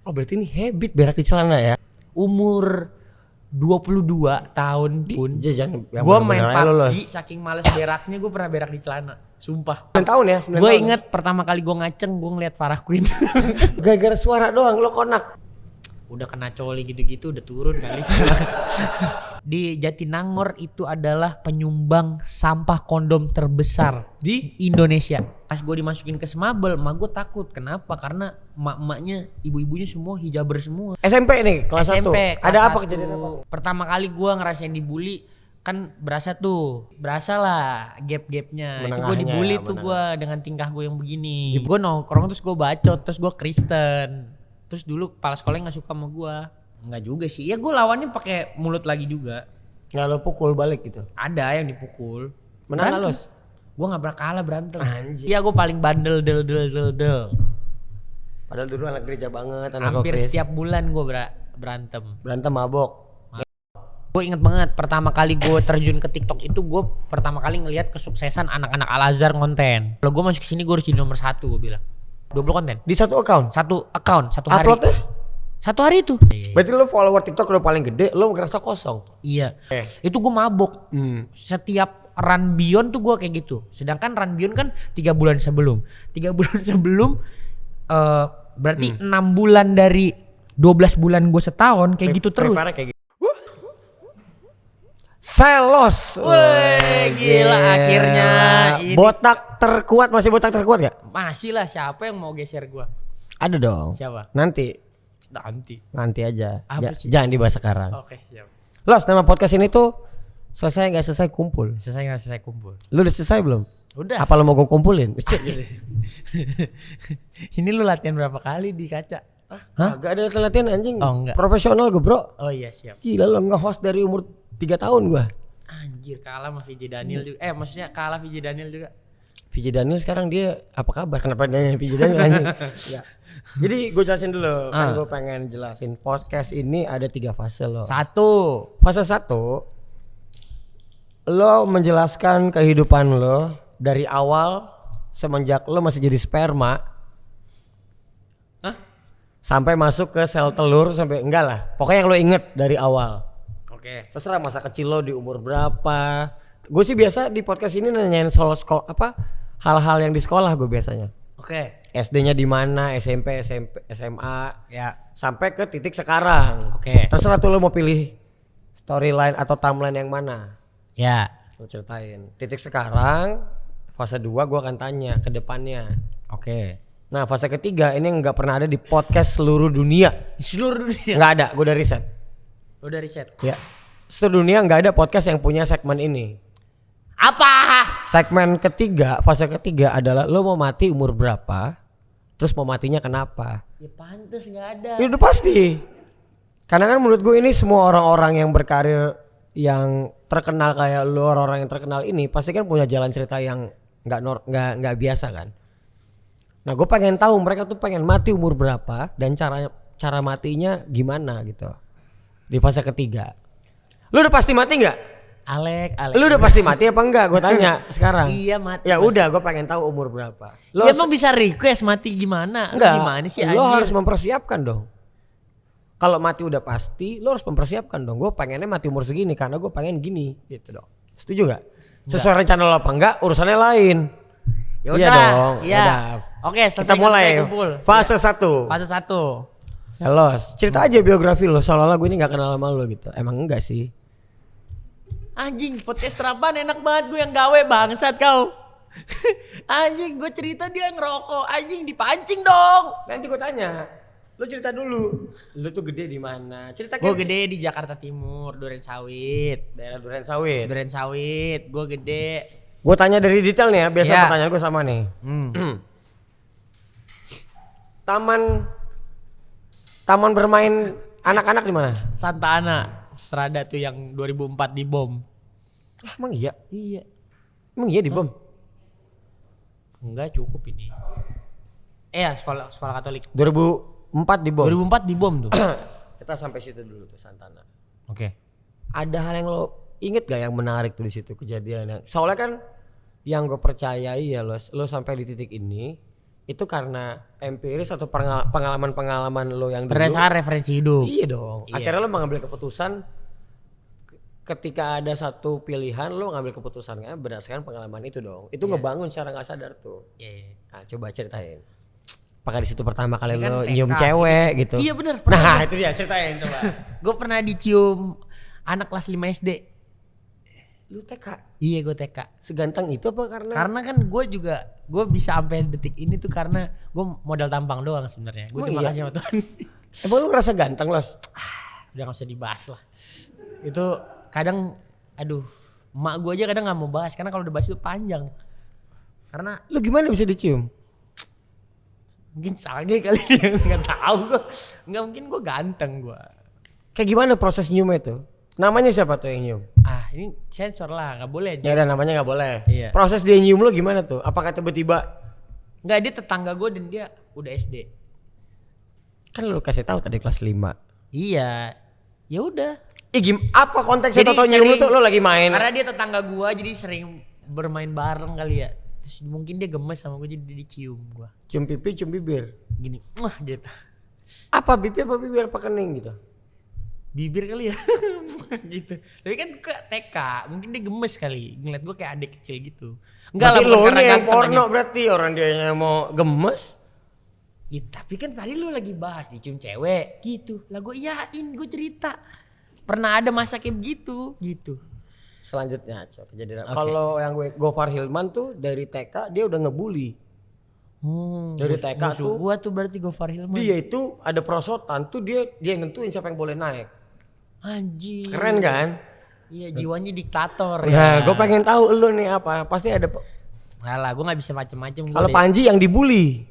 Oh berarti ini habit berak di celana ya? Umur 22 tahun pun gue main PUBG saking males beraknya gue pernah berak di celana. Sumpah 9 tahun ya? Gue inget pertama kali gue ngaceng gue ngeliat Farah Queen. Gara-gara suara doang lo konak. Udah kena coli gitu-gitu udah turun kali. Di Jatinangor itu adalah penyumbang sampah kondom terbesar di Indonesia. Pas gue dimasukin ke Smabel, emak gue takut. Kenapa? Karena emak-emaknya, ibu-ibunya semua hijaber semua. SMP nih kelas SMP, 1. Ada apa 1. kejadian apa? Pertama kali gue ngerasain dibully kan berasa lah gap-gapnya. Itu gue dibully tuh gue dengan tingkah gue yang begini. Gue nongkrong terus gue bacot terus gue Kristen. Terus dulu kepala sekolahnya nggak suka sama gue. Enggak juga sih. Ya gue lawannya pakai mulut lagi juga. Nggak lo pukul balik gitu? Ada yang dipukul. Menang nggak lo? Gue nggak pernah kalah berantem. Anjir. Iya gue paling bandel del. Padahal dulu anak gereja banget. Hampir setiap bulan gue berantem. Berantem mabok. Gue inget banget pertama kali gue terjun ke TikTok itu gue pertama kali ngelihat kesuksesan anak-anak Al-Azhar konten. Kalau gue masuk ke sini gue harus jadi nomor 1 gue bilang. 20 konten. Di satu account? Satu hari. Upload deh? Satu hari itu. Berarti lo follower TikTok lo paling gede, lo ngerasa kosong? Iya. Itu gue mabok. Setiap run beyond tuh gue kayak gitu. Sedangkan run beyond kan 3 bulan sebelum. 3 bulan sebelum berarti 6 bulan dari 12 bulan gue setahun kayak gitu terus. Kayak gitu. Selos. Wih gila akhirnya ini. Botak terkuat, masih botak terkuat gak? Masih lah, siapa yang mau geser gua? Ada dong. Siapa? Nanti aja. Jangan dibahas sekarang. Oke, siap. Los, nama podcast ini tuh selesai gak selesai kumpul. Selesai gak selesai kumpul. Lu udah selesai belum? Udah. Apa lu mau gue kumpulin? Ini lu latihan berapa kali di kaca? Hah? Gak ada latihan anjing. Oh, enggak. Profesional gue bro. Oh iya siap. Gila lo nge-host dari umur 3 tahun gua. Anjir kalah sama VJ Daniel juga. Maksudnya kalah VJ Daniel juga. VJ Daniel sekarang dia apa kabar? Kenapa nanya VJ Daniel anjing? Ya. Jadi gue jelasin dulu. Kan gue pengen jelasin podcast ini ada 3 fase loh. 1. Fase 1 lo menjelaskan kehidupan lo dari awal semenjak lo masih jadi sperma. Sampai masuk ke sel telur sampai enggak lah. Pokoknya yang lo inget dari awal. Oke. Terserah masa kecil lo di umur berapa. Gue sih biasa di podcast ini nanyain soal hal-hal yang di sekolah gue biasanya. Oke. SD-nya di mana, SMP, SMA, ya sampai ke titik sekarang. Oke. Terserah tuh lo mau pilih storyline atau timeline yang mana. Ya. Lo ceritain. Titik sekarang, fase 2 gue akan tanya ke depannya. Oke. Nah fase ketiga ini nggak pernah ada di podcast seluruh dunia. Seluruh dunia? Nggak ada, gue udah riset. Udah riset? Ya. Seluruh dunia nggak ada podcast yang punya segmen ini. Apa? Segmen ketiga, fase ketiga adalah lo mau mati umur berapa, terus mau matinya kenapa? Ya pantes nggak ada. Ya udah pasti. Karena kan menurut gue ini semua orang-orang yang berkarir yang terkenal kayak lo, orang-orang yang terkenal ini pasti kan punya jalan cerita yang nggak biasa kan. Nah gue pengen tahu mereka tuh pengen mati umur berapa dan cara matinya gimana gitu. Di fase ketiga. Lu udah pasti mati nggak? Alek. Lu udah pasti mati apa enggak? Gue tanya sekarang. Iya mati. Ya udah, gue pengen tahu umur berapa. Lo ya emang bisa request mati gimana? Enggak. Gimana sih? Lo harus mempersiapkan dong. Kalau mati udah pasti, lo harus mempersiapkan dong. Gue pengennya mati umur segini karena gue pengen gini, gitu dong. Setuju nggak? Sesuai rencana lo apa enggak? Urusannya lain. Ya iya udah. dong. Iya. Oke, kita mulai. Fase 1. Fase 1. Selos. Cerita aja biografi lo. Seolah-olah gue ini nggak kenal sama lo gitu. Emang enggak sih? Anjing podcast serapan enak banget, gue yang gawe bangsat kau. Anjing gue cerita dia ngerokok, anjing dipancing dong. Nanti gue tanya, lo cerita dulu. Lo tuh gede di mana? Cerita. Gue gede di Jakarta Timur, Durensawit. Daerah Durensawit. Durensawit, gue gede. Gue tanya dari detail nih ya, biasa pertanyaan gue sama nih. Taman bermain anak-anak di mana? Santa Ana. Strada tuh yang 2004 dibom. Emang iya? Iya. Emang iya dibom? Enggak cukup ini. Sekolah Katolik. 2004 dibom. 2004 dibom tuh. Kita sampai situ dulu tuh Santana. Oke. Ada hal yang lo inget gak yang menarik tuh di situ kejadiannya? Soalnya kan yang gue percayai ya lo sampai di titik ini itu karena empiris atau pengalaman-pengalaman lo yang dulu. Berdasarkan referensi hidup. Iya dong. Iya. Akhirnya lo mengambil keputusan ketika ada satu pilihan lo ngambil keputusan kan berdasarkan pengalaman itu dong. Itu ngebangun secara nggak sadar tuh. Iya. Nah, coba ceritain. Apakah di situ pertama kali Ini kan lo TK, nyium cewek gitu? Iya bener. Nah, itu dia ceritain coba. Gue pernah dicium anak kelas 5 SD. Lu TK Iya gue TK. seganteng itu apa karena? Karena kan gue bisa sampai detik ini tuh karena gue modal tampang doang sebenarnya. Gue Oh terima iya? kasih sama Tuhan. Emang lu ngerasa ganteng Los? Udah gak usah dibahas lah. Itu kadang aduh emak gue aja kadang gak mau bahas karena kalau udah bahas itu panjang. Karena Lu gimana bisa dicium? mungkin sage kali ya gak tahu gue. Gak mungkin gue ganteng gue. Kayak gimana proses nyium itu? Namanya siapa tuh yang nyium? Ah ini sensor lah gak boleh. Ya udah namanya nggak boleh. Iya. Proses dia nyium lu gimana tuh? Apakah tiba-tiba Gak dia tetangga gue dan dia udah SD. kan lu kasih tahu tadi kelas 5. Iya. Ya udah. Apa konteksnya Jadi Toto nyium lu sering- tuh lu lagi main? Karena dia tetangga gua jadi sering bermain bareng kali ya. Terus mungkin dia gemes sama gua jadi dia dicium gua. Cium pipi, cium bibir. Gini, wah gitu. Apa pipi apa bibir apa kening gitu? Bibir kali ya. gitu. Tapi kan ke TK, mungkin dia gemes kali. Ngeliat gua kayak adik kecil gitu. Enggak lah, Berarti bukan lu karena nih yang ganteng porno aja. berarti orang dia mau gemes. Ya, tapi kan tadi lu lagi bahas dicium cewek gitu. Lah gua iyain, gua cerita. Pernah ada masa kayak begitu gitu. Selanjutnya coba kejadian. Oke. Kalau yang gue Gofar Hilman tuh dari TK dia udah ngebully. Dari TK musuh tuh gua tuh berarti Gofar Hilman. dia itu ada perosotan tuh dia yang nentuin siapa yang boleh naik. Anjing. Keren kan? Iya, jiwanya diktator Nah, ya. gue pengen tahu lu nih apa. Pasti ada. Nggak lah, gue nggak bisa macem-macem. Kalau Panji yang dibully.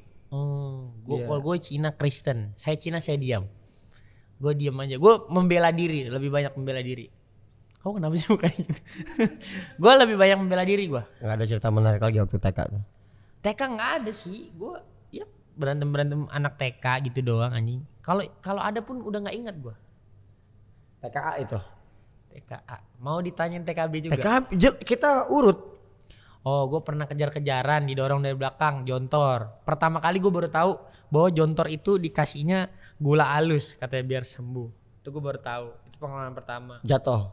Gue kalau gue Cina Kristen, saya Cina saya diam. Gue diam aja. Gue membela diri, lebih banyak membela diri. Kamu kenapa sih kayak gitu? Gue lebih banyak membela diri gue. Nggak ada cerita menarik lagi waktu TK tuh. TK nggak ada sih. Gue ya berantem anak TK gitu doang anjing. Kalau ada pun udah nggak ingat gue. TKA itu. TKA. Mau ditanyain TKB juga. TKA kita urut. Oh, gue pernah kejar-kejaran, didorong dari belakang, jontor. Pertama kali gue baru tahu bahwa jontor itu dikasihnya gula halus, katanya biar sembuh. Itu gue baru tahu. Itu pengalaman pertama. Jatuh.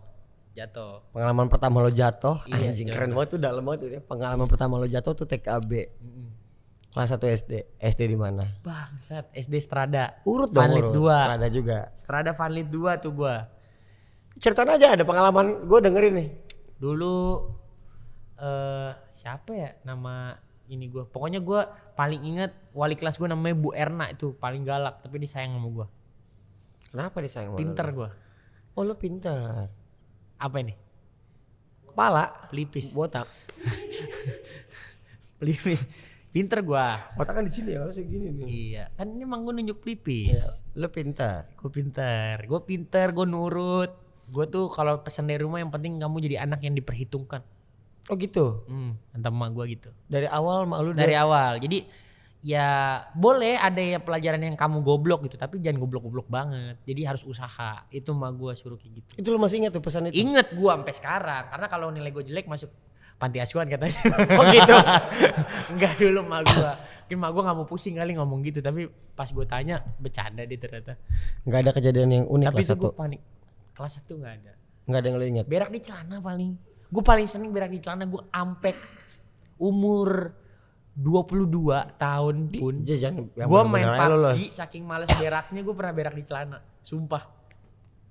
Pengalaman pertama lo jatuh. Iya, Anjing jatuh. keren banget tuh dalam banget tuh. Pengalaman pertama lo jatuh tuh TKB. Kelas 1 SD. SD di mana? Bangsat, SD Strada. Urut dong Vanlit urut. 2. Strada juga. Strada Vanlit 2 tuh gue. Ceritain aja ada pengalaman gue dengerin nih. Dulu siapa ya nama ini gue? Pokoknya gue paling inget wali kelas gue namanya Bu Erna itu paling galak tapi disayang sama gue. Kenapa disayang? Pinter gue. Oh lo pinter. Apa ini? Kepala. Pelipis. Botak. Pelipis. Pinter gue. Botak kan di sini ya harusnya gini nih. Iya, kan ini emang gue nunjuk pelipis. Lo pinter. Gue pinter, gue nurut. Gue tuh kalau pesan dari rumah yang penting kamu jadi anak yang diperhitungkan. Oh gitu. Entah emak gue gitu. Dari awal mak lu Dari awal. Jadi ya boleh ada ya pelajaran yang kamu goblok gitu, tapi jangan goblok-goblok banget. Jadi harus usaha. Itu emak gue suruh kayak gitu. itu lo masih ingat tuh pesan itu? Ingat gue sampai sekarang, karena kalau nilai gue jelek masuk panti asuhan katanya. Oh gitu. Enggak dulu emak gue. Mungkin emak gue gak mau pusing kali ngomong gitu, tapi pas gue tanya bercanda dia ternyata. Nggak ada kejadian yang unik Tapi kelas itu gue 1. panik. Kelas 1 gak ada. Nggak ada yang lo ingat. Berak di celana paling. Gue paling sering berak di celana. Gue ampek umur 22 tahun pun. Gue main PUBG saking males beraknya gue pernah berak di celana. Sumpah.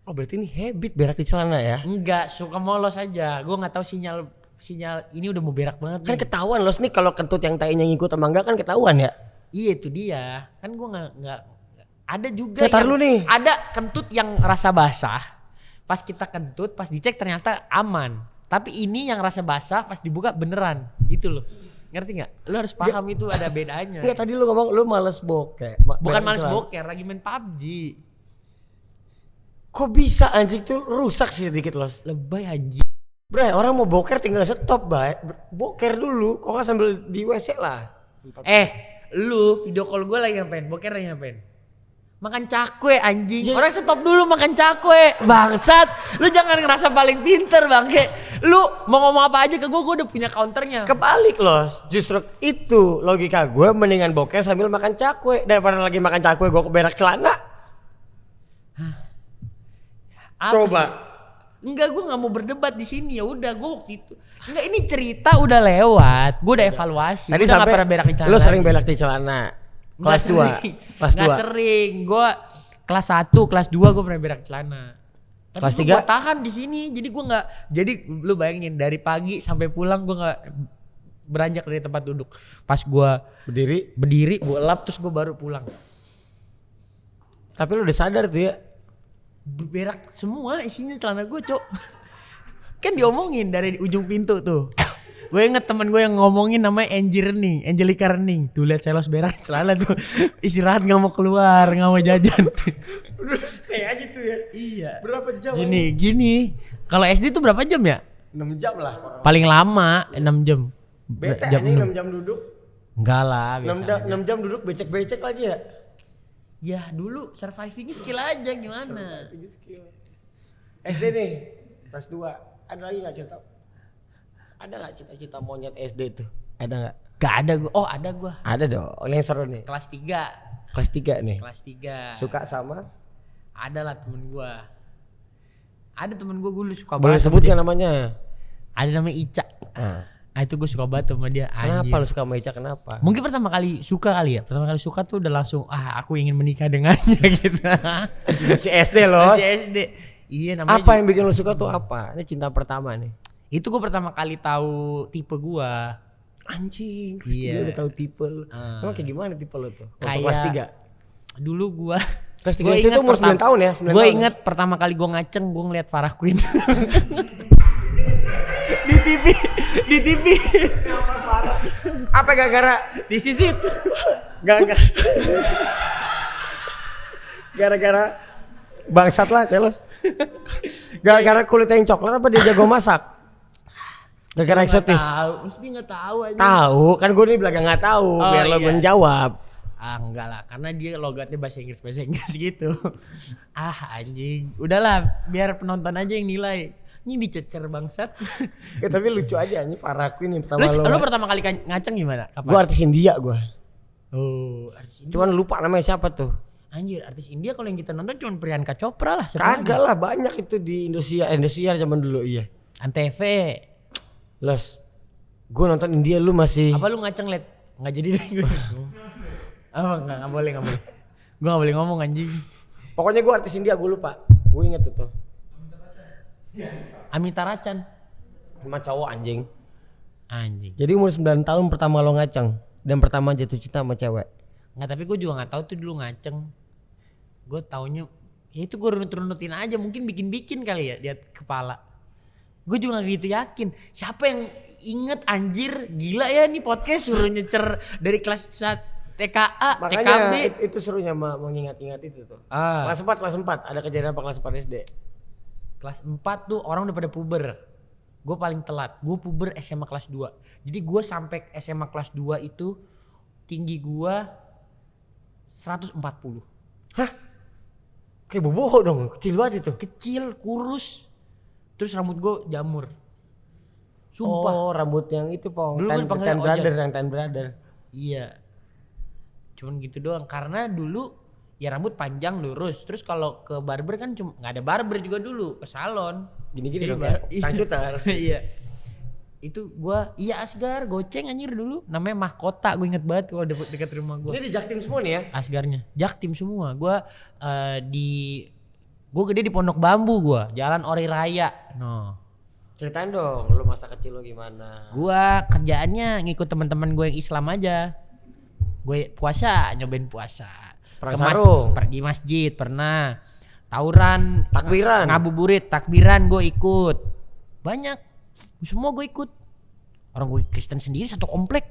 Oh berarti ini habit berak di celana ya? Enggak, suka molos aja. Gue gak tahu sinyal ini udah mau berak banget. Kan nih. ketahuan los nih kalau kentut yang tainya ngikut sama enggak kan ketahuan ya? Iya itu dia. Kan gue nggak ada juga Ya, tar lu nih. Ada kentut yang rasa basah. Pas kita kentut, pas dicek ternyata aman. Tapi ini yang rasa basah pas dibuka beneran. Itu loh. Ngerti nggak? Lu harus paham itu ada bedanya. Enggak tadi lu ngomong lu males bokeh. Bukan males boker, lagi main PUBG. Kok bisa anjing tuh rusak sih sedikit los. Lebay anjing. Bre orang mau boker tinggal stop boker dulu. Kok nggak sambil di WC lah. Lu video call gue lagi ngapain? Boker lagi ngapain? Makan cakwe anjing. Orang stop dulu makan cakwe. Bangsat. Lu jangan ngerasa paling pinter bangke. Lu mau ngomong apa aja ke gue udah punya counternya. Kebalik loh, justru itu logika gue, mendingan bokeh sambil makan cakwe daripada lagi makan cakwe gue berak celana. Apa Coba. sih? Enggak, gue nggak mau berdebat di sini. Ya udah, gue waktu itu. Enggak, ini cerita udah lewat. Gue udah evaluasi. Tadi udah sampai nggak pernah berak di celana. lu sering lagi. berak di celana. Kelas 2. Kelas 2. Nggak sering. Gue kelas 1, kelas 2 gue pernah berak celana. Tapi Kelas gue 3? tahan di sini. Jadi gue nggak. Jadi lu bayangin dari pagi sampai pulang gue nggak beranjak dari tempat duduk. Pas gue berdiri, gue lap terus gue baru pulang. Tapi lu udah sadar tuh ya. Berak semua isinya celana gue, Cok. Kan diomongin dari ujung pintu tuh. Gue inget temen gue yang ngomongin namanya Angelica Rening. Tuh lihat Selos berak celana tuh. Istirahat gak mau keluar, gak mau jajan. Udah stay aja tuh ya. Iya. Berapa jam? Gini. Kalau SD tuh berapa jam ya? 6 jam lah. Paling lama 6 jam. Bete Jam anjing 6. 6 jam duduk. Enggak lah, biasa. 6 jam duduk becek-becek lagi ya. Ya dulu surviving skill aja gimana? SD nih, kelas 2. Ada lagi gak cerita? Ada gak cita-cita monyet SD tuh? Ada gak? Gak ada gue. Oh ada gue. Ada dong, yang seru nih. Kelas 3. Kelas 3 nih. Kelas 3. Suka sama? Ada lah temen gue. Ada temen gue dulu suka Boleh banget. sebut kan namanya? Ada namanya Ica. Nah itu gue suka banget sama dia. Kenapa Anjir. lu suka sama Ica, kenapa? Mungkin pertama kali suka kali ya. Pertama kali suka tuh udah langsung aku ingin menikah dengannya gitu. Si SD loh. Masih SD. Iya namanya. Apa yang bikin lu suka tuh apa? Ini cinta pertama nih. Itu gue pertama kali tahu tipe gue. Anjing, kelas Iya. 3 udah tahu tipe lu. Emang kayak gimana tipe lu tuh? Waktu Kayak kelas 3. Dulu gue. Kelas 3 itu umur 9 tahun ya? 9 Gue tahun. inget pertama kali gue ngaceng gue ngeliat Farah Queen. di TV. Apa gara-gara Disisit. gara-gara bangsat lah Celos. Gara-gara kulitnya yang coklat apa dia jago masak? Gara-gara eksotis. Mesti nggak tahu aja. Tahu, kan gue nih belakang nggak tahu, Oh, biar lo iya. menjawab. Enggak lah, karena dia logatnya bahasa Inggris gitu. Anjing. Udahlah, biar penonton aja yang nilai. Ini dicecer bangsat. Ya, tapi lucu aja nih Farah Queen yang pertama Lu lo. pertama kali ngaceng gimana? Gue artis India gue. Oh, artis India. Cuman lupa namanya siapa tuh. Anjir, artis India kalau yang kita nonton cuma Priyanka Chopra lah. Siapa Kagak lagi? lah, banyak itu di Indosiar zaman dulu iya. Antv. Los, gue nonton India lu masih. Apa lu ngaceng liat? Nggak jadi deh gue. Apa nggak boleh. Gue nggak boleh ngomong anjing. Pokoknya gue artis India gue lupa. Gue inget tuh. Amita Racan. Sama cowok anjing. Anjing. Jadi umur 9 tahun pertama lo ngaceng dan pertama jatuh cinta sama cewek. Nggak, tapi gue juga nggak tahu tuh dulu ngaceng. Gue taunya ya itu gue runutin aja, mungkin bikin kali ya di kepala. Gue juga gak gitu yakin. Siapa yang inget anjir, gila ya nih podcast suruh nyecer dari kelas 1 TKA, Makanya TKB. itu serunya mengingat-ingat itu tuh. Ah. Kelas 4 ada kejadian apa kelas 4 SD? Kelas 4 tuh orang udah pada puber. Gue paling telat. Gue puber SMA kelas 2. Jadi gue sampai SMA kelas 2 itu tinggi gue 140. Hah? Kayak boboho dong, kecil banget itu. Kecil, kurus. Terus rambut gue jamur. Sumpah. Oh, rambut yang itu, Pong. Dulu kan panggilnya Ten brother, Ojan. yang Ten brother. Iya. Cuman gitu doang. Karena dulu ya rambut panjang lurus. Terus kalau ke barber kan cuma nggak ada barber juga dulu, ke salon. Gini-gini Jadi dong kayak iya. tangcuters. Iya. Itu gua Asgar goceng anjir dulu. Namanya Mahkota, gue inget banget kalau dekat rumah gua. Ini di Jaktim semua nih ya? Asgarnya. Jaktim semua. Gua gua gede di Pondok Bambu gua, Jalan Ori Raya. No. Ceritain dong, lu masa kecil lu gimana? Gua kerjaannya ngikut teman-teman gue yang Islam aja. Gue puasa, nyobain puasa. Perang sarung. Pergi masjid pernah. Tauran, Takbiran. ngabuburit, takbiran gue ikut. Banyak. Semua gue ikut. Orang gue Kristen sendiri satu komplek.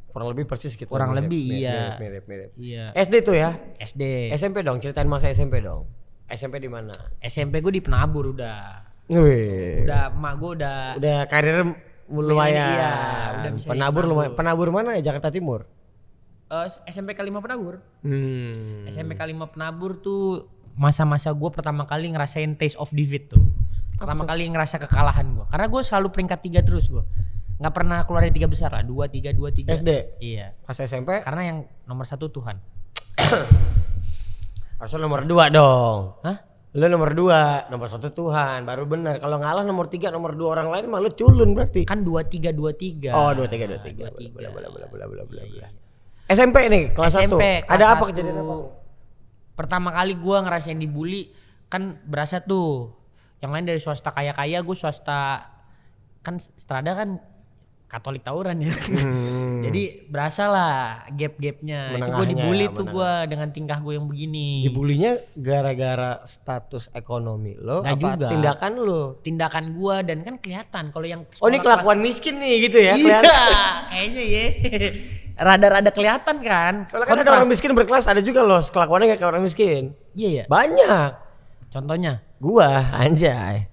Kurang lebih persis gitu. Kurang lebih, iya. Mirip. Iya. SD tuh ya? SD. SMP dong, ceritain masa SMP dong. SMP di mana? SMP gue di Penabur udah. Wih. Udah emak gue Udah karir lumayan. Iya, udah bisa di Penabur Penabur. lumayan. Penabur mana ya? Jakarta Timur. SMP K5 Penabur. SMP SMP. K5 Penabur tuh masa-masa gue pertama kali ngerasain taste of defeat tuh. Pertama kali ngerasa kekalahan gue. Karena gue selalu peringkat 3 terus gue. Gak pernah keluar dari 3 besar lah. 2, 3, 2, 3. SD? Iya. Pas SMP? Karena yang nomor 1 Tuhan. Harusnya nomor 2 dong. Hah? Lu nomor 2, nomor 1 Tuhan, baru benar. Kalau ngalah nomor 3, nomor 2 orang lain mah lu culun berarti. Kan 2, 3, 2, 3. Oh, 2, 3, 2, 3. 2, 3. SMP nih, kelas 1. SMP, Ada kelas apa 1. kejadian apa? Pertama kali gue ngerasain dibully kan berasa tuh. Yang lain dari swasta kaya-kaya, gue swasta kan Strada kan Katolik tawuran ya. Jadi berasa lah gap-gapnya. Itu gue dibully tuh gue dengan tingkah gue yang begini. Dibulinya gara-gara status ekonomi lo Nggak apa juga. tindakan lo? Tindakan gue dan kan kelihatan kalau yang Oh, ini kelakuan miskin nih gitu ya? Iya, Kelihatan. kayaknya ya. Rada-rada kelihatan kan. Soalnya kan ada orang miskin berkelas, ada juga loh kelakuannya kayak orang miskin. Iya ya. Banyak. Contohnya. Gua anjay.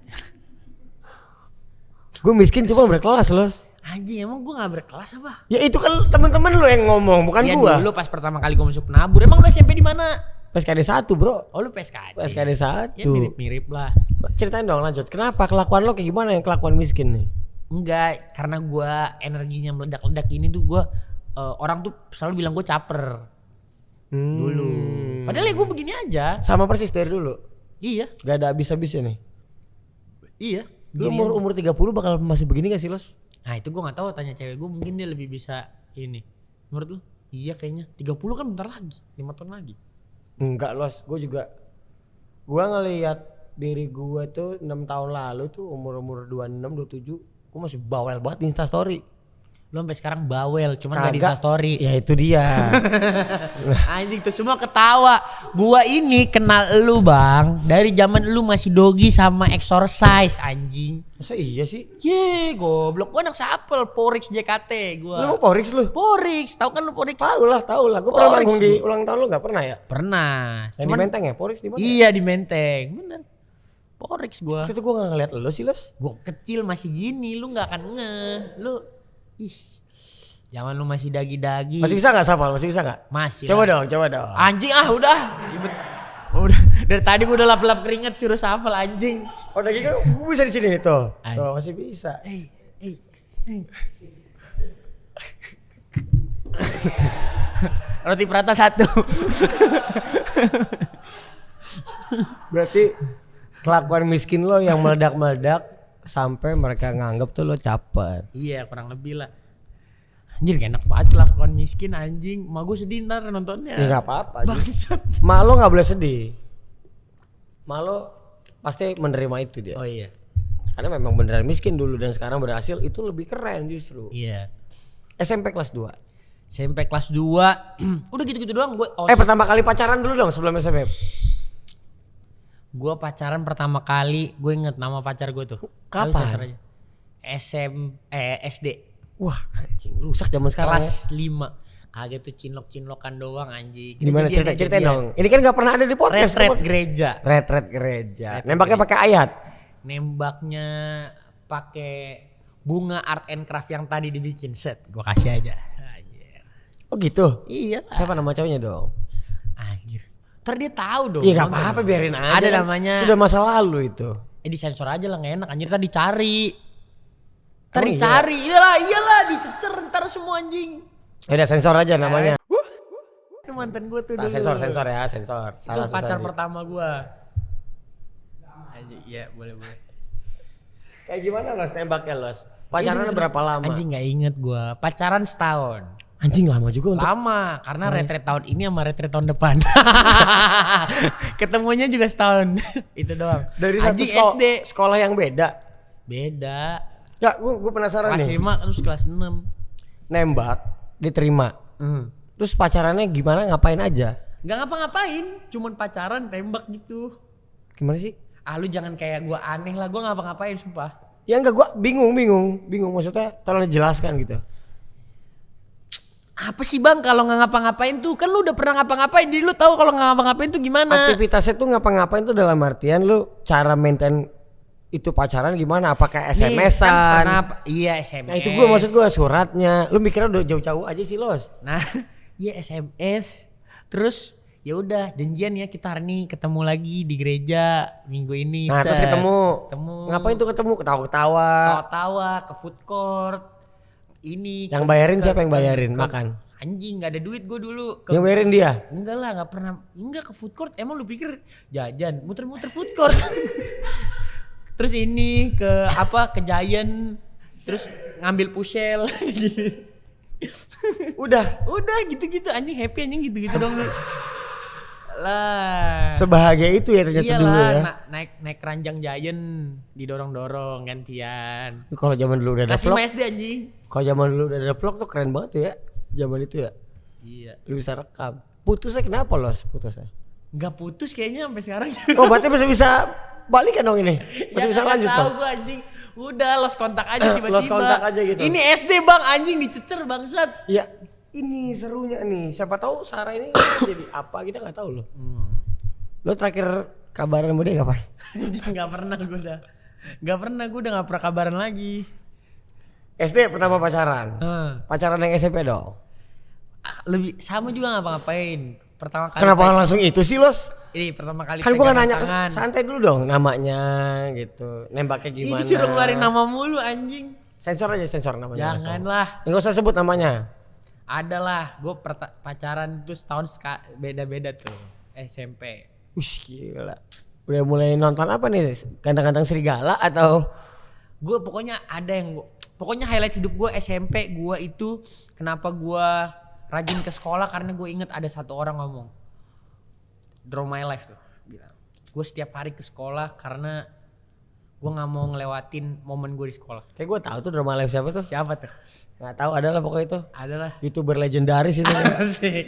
Gue miskin cuma berkelas loh. Anjing emang gue gak berkelas apa? Ya itu kan teman-teman lo yang ngomong, bukan Iya gua. dulu pas pertama kali gue masuk penabur. Emang lu SMP di mana? PSKD 1 bro. Oh lu PSKD. PSKD 1. Ya mirip-mirip lah. Ceritain dong lanjut. Kenapa kelakuan lo kayak gimana yang kelakuan miskin nih? Enggak, karena gue energinya meledak-ledak ini tuh gue orang tuh selalu bilang gue caper dulu. Padahal ya gue begini aja. Sama persis dari dulu. Iya, Gak ada habis-habisnya nih. iya. Lu begini aja. umur 30 bakal masih begini gak sih Los? Nah itu gue nggak tahu, tanya cewek gue, mungkin dia lebih bisa ini. Menurut lu? Iya kayaknya. 30 kan bentar lagi, 5 tahun lagi. Enggak Los, gue juga. Gue ngelihat diri gue tuh 6 tahun lalu tuh umur 26, 27. Gue masih bawel banget di Instastory. Lu sampai sekarang bawel, cuman gak di Kagak. story. Ya itu dia. Anjing tuh semua ketawa. Gua ini kenal lu bang dari zaman lu masih dogi sama exercise anjing. Masa iya sih? Ye goblok, gua anak sapel Porix JKT gua. Lu mau Porix lu? Porix, tahu kan lu Porix? Tahu lah. Gue pernah Porix manggung di lu. ulang tahun lu nggak pernah ya? Pernah. Yang di Menteng ya? Porix di mana? Iya di Menteng, bener. Porix gua. Waktu itu gue nggak ngeliat lu sih Los. Gua kecil masih gini, lu nggak akan ngeh. Lu, ih, zaman lu masih dagi-dagi. Masih bisa nggak Safal? Masih bisa nggak? Masih. Coba lah. dong, coba dong. Anjing ah udah. Udah dari tadi gua udah lap-lap keringet suruh shuffle anjing. Oh udah gitu, gue bisa di sini tuh. Ay. Tuh masih bisa. Roti prata 1. Berarti kelakuan miskin lo yang meledak-meledak sampai mereka nganggep tuh lo caper. Iya kurang lebih lah. Anjir gak enak banget kelakuan miskin anjing. Ma gue sedih ntar nontonnya. Ya nggak apa-apa. Bangsat. Mak lo nggak boleh sedih. Mak lo pasti menerima itu dia. Oh iya. Karena memang beneran miskin dulu dan sekarang berhasil itu lebih keren justru. Iya. SMP kelas 2. SMP kelas 2. Udah gitu-gitu doang gue. Pertama kali pacaran dulu dong sebelum SMP. Gue pacaran pertama kali, gue inget nama pacar gue tuh. Kapan? Ayo search aja. SD. Wah anjing rusak zaman sekarang. Kelas 5. Kagak tuh cinlok-cinlokan doang anjing. Gimana Kejadian, ceritain kejadian. dong. Ini kan nggak pernah ada di podcast. Retret gereja. Retret gereja. Retret Nembaknya gereja. pakai ayat. Nembaknya pakai bunga art and craft yang tadi dibikin set. Gue kasih aja. Anjir. Oh gitu. Iya. Siapa nama cowoknya dong? Anjir. Ntar dia tahu dong. Iya nggak nonton apa-apa dong. biarin aja. Ada kan. namanya. Sudah masa lalu itu. Disensor aja lah nggak enak. Anjir tadi cari. Ntar Emang dicari. Iyalah dicecer ntar semua anjing. Udah sensor aja namanya. Itu mantan gue tuh Nah, dulu. sensor ya sensor. Itu pacar susah. pertama gue. Anjing iya boleh. Kayak gimana Los nembaknya Los? Pacaran berapa lama? Anjing nggak inget gue. Pacaran setahun. Anjing lama juga untuk. Lama karena retret tahun ini sama retret tahun depan. Ketemunya juga setahun. Itu doang. Dari satu Anjing SD. sekolah yang beda. Beda. Ya gue penasaran Kelas nih. 5 terus kelas 6. Nembak diterima. Terus pacarannya gimana ngapain aja? Gak ngapa-ngapain, cuman pacaran tembak gitu. Gimana sih? Ah lu jangan kayak gua aneh lah, gua ngapa-ngapain sumpah. Ya enggak gue bingung maksudnya tolong dijelaskan gitu. Apa sih bang kalau nggak ngapa-ngapain tuh kan lu udah pernah ngapa-ngapain jadi lu tahu kalau nggak ngapa-ngapain tuh gimana. Aktivitasnya tuh ngapa-ngapain tuh dalam artian lu cara maintain itu pacaran gimana? Apakah Nih, SMS-an? kan pernah- iya SMS. Nah itu gue maksud gue suratnya. Lu mikirnya udah jauh-jauh aja sih Los. Nah iya SMS. Terus ya udah janjian ya kita hari ini ketemu lagi di gereja minggu ini. Nah, terus ketemu. Ngapain tuh ketemu? Ketawa-ketawa. Tawa ke food court. Ini Yang bayarin siapa yang bayarin? Makan. Anjing nggak ada duit gue dulu. Yang bayarin dia? Enggak lah, nggak pernah. Enggak ke food court. Emang lu pikir jajan muter-muter food court? Terus ini ke apa? Ke Giant. Terus ngambil pushel. Udah gitu-gitu anjing, happy anjing gitu-gitu dong. Lah. Sebahagia itu ya ternyata Iyalah, dulu ya. naik ranjang Giant, didorong-dorong gantian. Kalau zaman dulu udah ada Kasih vlog. SD anjing. Kalau zaman dulu udah ada vlog tuh keren banget tuh ya. Zaman itu ya. Iya. Lu bisa rekam. Putusnya kenapa Los? Putusnya? Nggak putus kayaknya sampai sekarang. Oh berarti masih bisa balikan dong ini. Masih bisa lanjut tahu dong. gua anjing. Udah lost kontak aja tiba-tiba. Lost kontak aja gitu. Ini SD bang anjing dicecer bangsat. Ya ini serunya nih. Siapa tahu Sarah ini jadi apa kita nggak tahu loh. Lo terakhir kabaran sama dia kapan? Anjing nggak pernah gua udah. Gue udah nggak pernah kabaran lagi. SD pertama pacaran. Pacaran yang SMP dong. Lebih sama juga ngapa-ngapain. Pertama kali. Kenapa langsung itu sih Los? Ini pertama kali. Kan gua kan nanya tangan. santai dulu dong namanya gitu. Nembaknya gimana? Ini disuruh ngeluarin nama mulu anjing. Sensor aja sensor namanya. Janganlah. Enggak usah sebut namanya. Adalah, gue pacaran tuh setahun beda-beda tuh SMP. Wih gila. Udah mulai nonton apa nih? Ganteng-ganteng serigala atau? Gue pokoknya ada yang pokoknya highlight hidup gue SMP gue itu kenapa gue rajin ke sekolah karena gue inget ada satu orang ngomong draw my life tuh bilang gue setiap hari ke sekolah karena gue nggak mau ngelewatin momen gue di sekolah. Kayak gue tahu tuh drama live siapa tuh? Siapa tuh? Nggak tahu adalah pokoknya itu. Adalah YouTuber legendaris itu. Asik.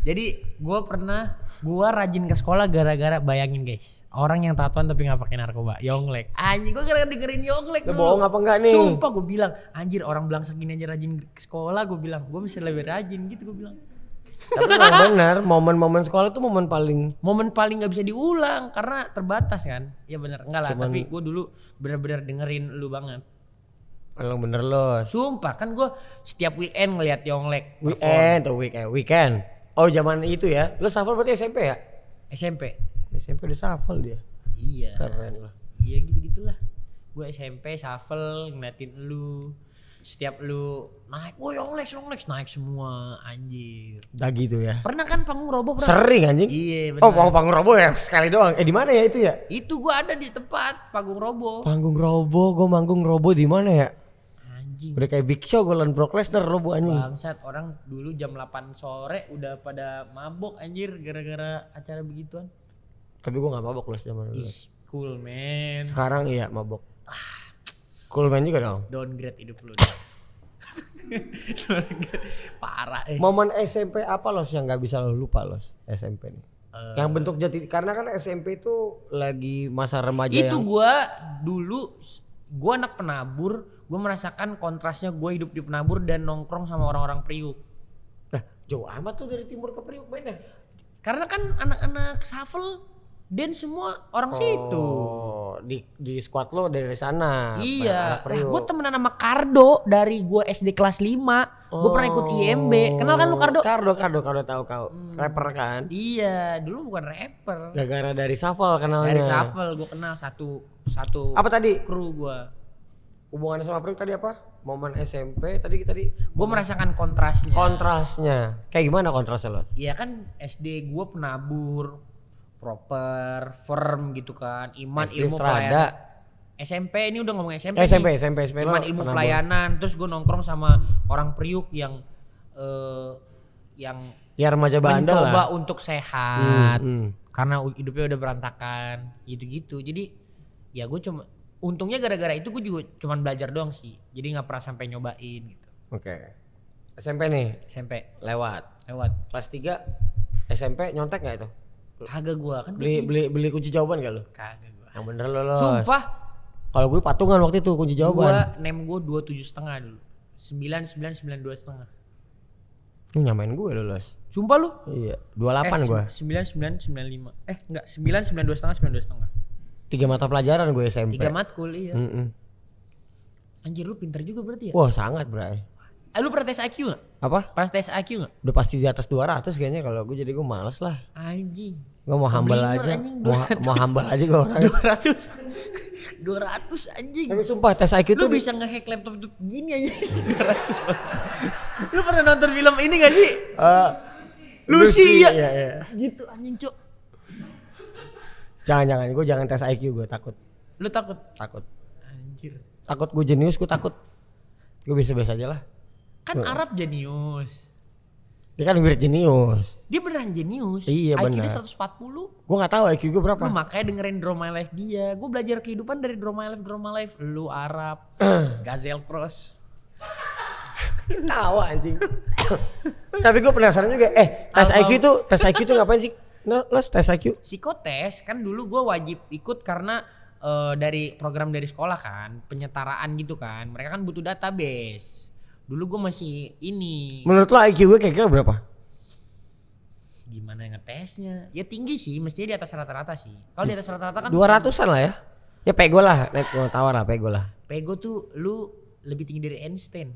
Jadi gue rajin ke sekolah gara-gara bayangin guys, orang yang tatoan tapi nggak pakai narkoba, Yonglek. Anjing gue gara-gara dengerin Yonglek Lu dulu. bohong apa enggak nih? Sumpah gue bilang, anjir orang bilang segini aja rajin ke sekolah, gue bilang gue bisa lebih rajin gitu gue bilang. Tapi memang benar, momen-momen sekolah itu momen paling nggak bisa diulang karena terbatas kan. Ya benar enggak lah, Cuman, tapi gue dulu benar-benar dengerin lu banget. Emang bener loh. Sumpah kan gue setiap weekend ngeliat Yonglek. Weekend. Oh zaman itu ya. Lu shuffle berarti SMP ya? SMP. SMP udah shuffle dia. Iya. Keren lah. Iya gitu-gitulah. Gue SMP shuffle ngeliatin lu. Setiap lu naik, woi Yonglek naik semua anjir. Udah gitu ya. Pernah kan panggung robo? Sering anjing. Iya benar. Oh panggung robo ya sekali doang. Di mana ya itu ya? Itu gue ada di tempat panggung robo. Panggung robo, gue manggung robo di mana ya? Anjing. Udah kayak Big Show, gue lawan Brock Lesnar robo anjing. Bangsat, orang dulu jam 8 sore udah pada mabok anjir gara-gara acara begituan. Tapi gue gak mabok loh zaman dulu. Ih, cool man. Sekarang iya mabok. Cool man juga dong. Downgrade hidup lu. Parah Momen SMP apa los yang gak bisa lo lupa los SMP nih? Yang bentuk jati, karena kan SMP itu lagi masa remaja itu yang... gua anak penabur, gua merasakan kontrasnya gua hidup di penabur dan nongkrong sama orang-orang Priuk. Nah jauh amat tuh dari timur ke Priuk mainnya. Karena kan anak-anak shuffle dan semua orang situ. Oh, di squad lo dari sana. Iya, gue temenan sama Kardo dari gue SD kelas 5. Gue pernah ikut IMB. Kenal kan lu Kardo? Kardo tahu kau. Rapper kan? Iya, dulu bukan rapper. Gara-gara dari Shuffle kenalnya. Dari Shuffle gue kenal satu apa tadi? kru gue. Hubungannya sama Priuk tadi apa? Momen SMP tadi. Gue merasakan kontrasnya. Kayak gimana kontrasnya lo? Iya kan SD gue penabur, proper, firm gitu kan, iman SD ilmu Strada. pelayanan. SMP ini udah ngomong SMP. SMP Iman ilmu pelayanan, terus gue nongkrong sama orang Priuk yang ya remaja bandel mencoba lah. untuk sehat, karena hidupnya udah berantakan, gitu-gitu. Jadi ya gue untungnya gara-gara itu gue juga cuman belajar doang sih, jadi nggak pernah sampai nyobain gitu. Oke. SMP nih. SMP Lewat. Kelas 3 SMP nyontek nggak itu? Kagak gua kan Beli kunci jawaban gak lo? kagak gua. Yang bener lo los. Sumpah. Kalau gue patungan waktu itu kunci jawaban. Gua 27,5 dulu. 9992,5. Lu nyamain gue lo los. Sumpah lu? Iya. 28 gue. 9995. Enggak, 9992,5. 3 mata pelajaran gue SMP. 3 matkul iya. Mm-mm. Anjir lu pintar juga berarti ya? Wah sangat bray. Lu pernah tes IQ gak? Apa? Pernah tes IQ gak? Udah pasti di atas 200 kayaknya kalau gue, jadi gue males lah. Anjing. Gue mau humble Blinger, aja. anjing, Mau humble aja gue orang. 200 anjing. Tapi sumpah tes IQ Lu tuh bisa ngehack laptop tuh gini aja. 200 banget. Lu pernah nonton film ini gak sih? Lucy ya. Iya. Gitu anjing, Cuk. Jangan, gue jangan tes IQ, gue takut. Lu takut? Takut. Anjir. Takut gue jenius, gue takut. Gue biasa-biasa aja lah. Kan Arab jenius. Dia kan weird jenius. Dia beneran jenius. Iya, IQ bener. dia 140. Gue gak tahu IQ gue berapa. Lu makanya dengerin Draw My Life dia. Gue belajar kehidupan dari Draw My Life. Lu Arab. Gazelle Cross. Tawa anjing. Tapi gue penasaran juga. Tes IQ tuh ngapain sih? Tes IQ. Psikotes kan dulu gue wajib ikut karena dari program dari sekolah kan, penyetaraan gitu kan. Mereka kan butuh database. Dulu gue masih ini. Menurut lo IQ gue kira-kira berapa? Gimana ngetesnya? Ya tinggi sih, mestinya di atas rata-rata sih. Kalau di atas rata-rata kan 200-an lah ya. Ya pego lah, naik gue tawar lah pego lah. Pego tuh lu lebih tinggi dari Einstein.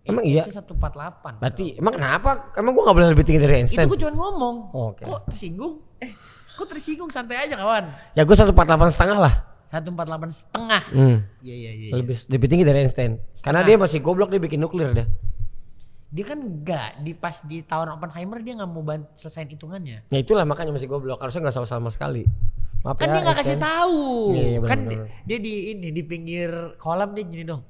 Emang iya? 148. Berarti emang kenapa? Emang gue gak boleh lebih tinggi dari Einstein? Itu gue cuma ngomong. Oke. Kok tersinggung? Kok tersinggung, santai aja kawan. Ya gue 148,5 lah. 148 setengah. Iya. Lebih tinggi dari Einstein. Karena dia masih goblok, dia bikin nuklir dia. Dia kan enggak pas di tahun Oppenheimer dia nggak mau selesain hitungannya. Ya itulah makanya masih goblok. Harusnya nggak sama sekali. Maaf Kan ya, dia nggak kasih Einstein. tahu. Iya, Kan bener. dia di pinggir kolam dia gini dong.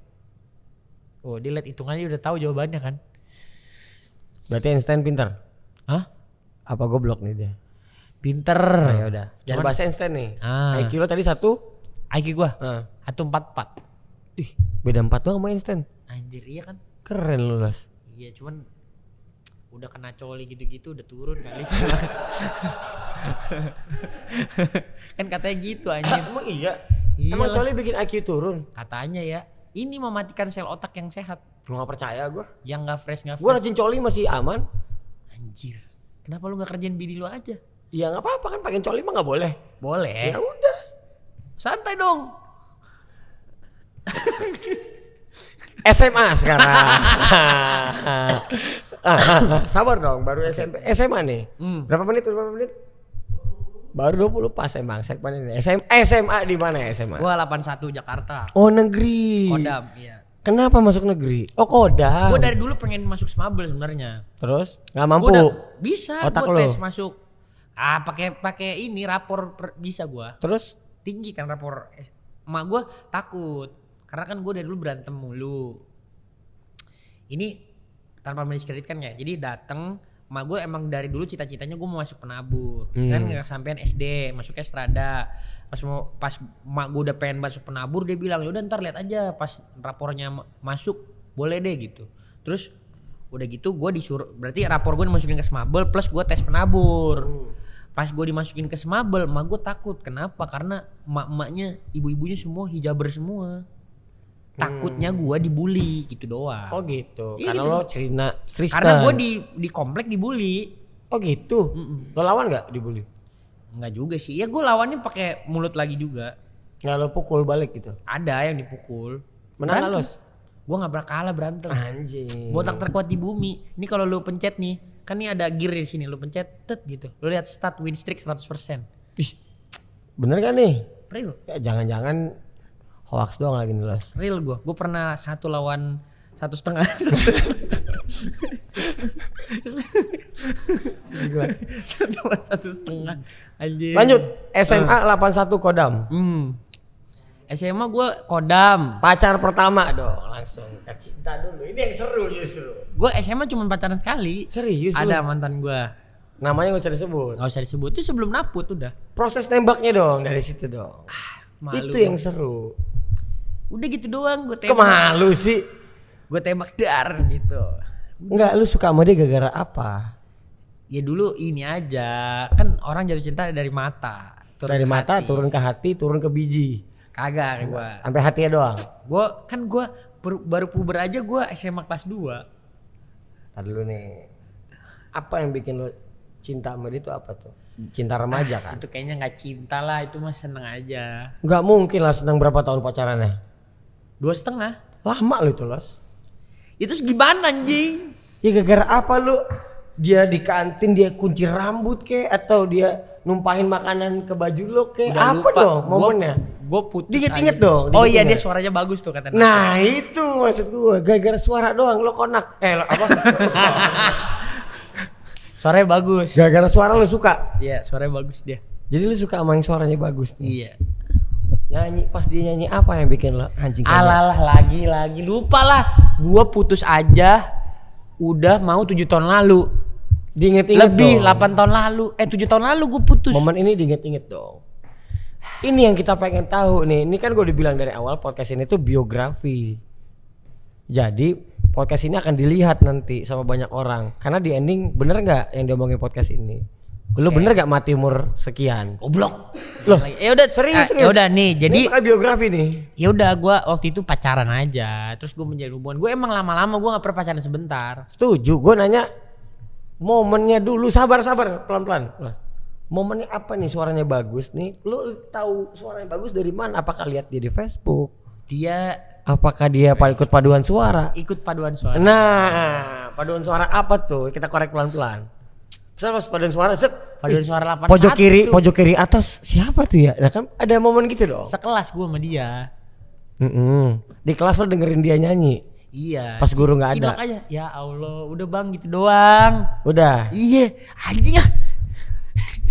Oh dia liat hitungannya dia udah tahu jawabannya kan. Berarti Einstein pintar. Hah? Apa goblok nih dia? Pinter. Nah, ya udah. Jangan Cuman- bahas Einstein nih. Ah. IQ lo tadi 1. IQ gua Nah. 144. Ih, beda 4 doang sama Einstein. Anjir iya kan. Keren lu, Las. Iya cuman udah kena coli gitu-gitu udah turun kali sih. Kan katanya gitu anjir. Emang iya? Iyalah. Emang coli bikin IQ turun? Katanya ya. Ini mematikan sel otak yang sehat. Gua gak percaya gua. Yang nggak fresh. Gua rajin coli masih aman. Anjir. Kenapa lu nggak kerjain bini lu aja? Ya nggak apa-apa kan, pengen coli mah nggak boleh. Boleh. Ya udah. Santai dong. SMA sekarang. Sabar dong, baru SMP. SMA nih. Berapa menit? Baru 20 pas emang segmen ini. SMA di mana ya SMA? Gua 81 Jakarta. Oh, negeri. Kodam, iya. Kenapa masuk negeri? Oh, Kodam. Gua dari dulu pengen masuk Smabel sebenarnya. Terus nggak mampu. Gua bisa Otak gua lu. tes masuk. Pakai ini rapor bisa gua. Terus Tinggi kan rapor. Emak gua takut. Karena kan gua dari dulu berantem mulu. Ini tanpa mendiskreditkan ya. Jadi dateng emak gue emang dari dulu cita-citanya gue mau masuk penabur. Kan nggak sampean SD masuknya Strada. Pas emak gue udah pengen masuk penabur dia bilang ya udah ntar lihat aja pas rapornya masuk boleh deh gitu. Terus udah gitu gue disuruh berarti rapor gue dimasukin ke Smabel plus gue tes penabur. Pas gue dimasukin ke Smabel emak gue takut. Kenapa? Karena emak-emaknya ibu-ibunya semua hijaber semua. Takutnya gue dibully gitu doang. oh gitu. Iya, Karena gitu. lo Cina Kristen. Karena gue di komplek dibully. Oh gitu. Lo lawan nggak dibully? Enggak juga sih. Ya gue lawannya pakai mulut lagi juga. Nggak lo pukul balik gitu? Ada yang dipukul. Menang nggak, Los? Gue nggak pernah kalah berantem. Anjing. Botak terkuat di bumi. Ini kalau lu pencet nih, kan ini ada gear di sini. Lu pencet, tet gitu. Lu lihat stat win streak 100%. Ih, bener kan nih? Real, Ya jangan-jangan hoax doang lagi nih, Los. real gue. Gue pernah 1 lawan 1,5. 1 lawan 1,5. Anjir. Lanjut, SMA 81 Kodam. SMA gue Kodam. Pacar pertama dong, langsung ke cinta dulu. Ini yang seru justru. Gue SMA cuma pacaran sekali. Serius lu? Ada mantan gue. Namanya gak usah disebut. Gak usah disebut. Itu sebelum naput udah. Proses nembaknya dong dari situ dong. Malu Itu gua. yang seru. Udah gitu doang gue tembak. Kemalu sih. Gue tembak dar gitu. Enggak, lu suka sama dia gara-gara apa? Ya dulu ini aja. Kan orang jatuh cinta dari mata. Turun Dari ke mata hati. turun ke hati, turun ke biji. Kagak gue. Sampai hatinya doang. Gue baru puber aja gue SMA kelas 2. Tadi dulu nih. Apa yang bikin lu cinta sama dia itu apa tuh? Cinta remaja kan? Itu kayaknya gak cinta lah. Itu mah seneng aja. Enggak mungkin lah, senang berapa tahun pacarannya? 2,5. Lama lu itu, Los. Itu gimana anjing? Ya gara-gara apa lu? Dia di kantin dia kunci rambut kek atau dia numpahin makanan ke baju lo kek? Udah Apa lupa. dong momennya? Gue putus. Diinget-inget aja. dong. Oh iya, diinget-inget. dia suaranya bagus tuh kata. Nah itu maksud gue, gara-gara suara doang lo konak. Lo apa? Suaranya bagus. Gara-gara suara lo suka. Iya, suaranya bagus dia. Jadi lu suka sama yang suaranya bagus nih. Iya. Nyanyi pas dia nyanyi apa yang bikin lo anjing? Alalah lagi lupa lah. Gua putus aja udah mau 7 tahun lalu. Diinget-inget Lebih dong. 8 tahun lalu. 7 tahun lalu gue putus. Momen ini diinget-inget dong. Ini yang kita pengen tahu nih. Ini kan gue udah bilang dari awal podcast ini tuh biografi. Jadi podcast ini akan dilihat nanti sama banyak orang. Karena di ending bener nggak yang diomongin podcast ini? Lu bener gak mati umur sekian? Goblok. Loh, Ya udah serius. Ya udah nih, jadi ini biografi nih. ya udah gue waktu itu pacaran aja. Terus gue menjalin hubungan. Gue emang lama-lama gue nggak pernah pacaran sebentar. Setuju. Gue nanya momennya dulu. Sabar pelan-pelan. Momennya apa nih? Suaranya bagus nih. Lu tahu suaranya bagus dari mana? Apakah lihat dia di Facebook? Dia Apakah dia ikut paduan suara? ikut paduan suara. Nah, paduan suara apa tuh? Kita korek pelan-pelan. Misal pas paduan suara set, Paduan suara 81 pojok kiri atas siapa tuh ya? Nah kan ada momen gitu dong. Sekelas gue sama dia. Di kelas lo dengerin dia nyanyi. Iya. Pas guru nggak ada. Cidok aja. Ya Allah, udah bang gitu doang. Udah. Iya, anjing ah.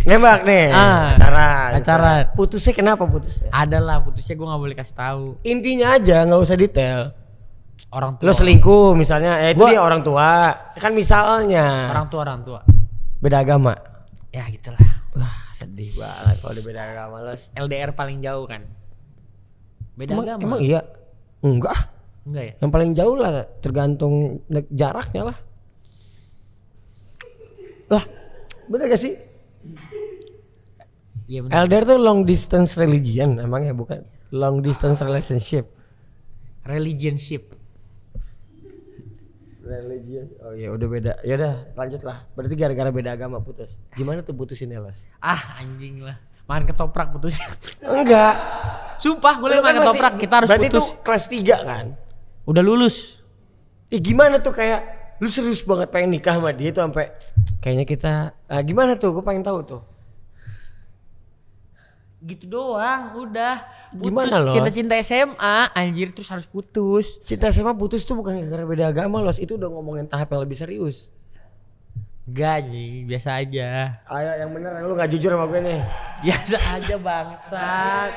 Nembak nih. Pacaran. Putusnya kenapa putusnya? Ada lah putusnya, gue nggak boleh kasih tahu. Intinya aja, nggak usah detail. Orang tua. Lo selingkuh misalnya, itu Gua- dia orang tua. Kan misalnya Orang tua. beda agama. Ya gitulah. Wah sedih banget kalau udah beda agama lo. LDR paling jauh kan. Beda agama. Emang iya? Enggak. Enggak ya? Yang paling jauh lah tergantung jaraknya lah. Lah, bener gak sih? Iya benar. LDR tuh long distance religion emangnya bukan? Long distance relationship. Religionship. Religion. Oh iya udah beda. Ya udah lanjut lah. Berarti gara-gara beda agama putus. Gimana tuh putusinnya Las? Ah anjing lah. Makan ketoprak putus. Enggak. Sumpah gue Lu makan kan ketoprak, masih- kita harus berarti putus. itu kelas 3 kan? Udah lulus. Gimana tuh kayak lu serius banget pengen nikah sama dia tuh sampai kayaknya kita gimana tuh? Gue pengen tahu tuh. Gitu doang, udah. Putus. Gimana loh? Cinta-cinta SMA, anjir terus harus putus. Cinta SMA putus tuh bukan gara-gara beda agama Los, itu udah ngomongin tahap yang lebih serius. Gak anjing, biasa aja. Ayo yang bener, lu gak jujur sama gue nih. Biasa aja bangsat.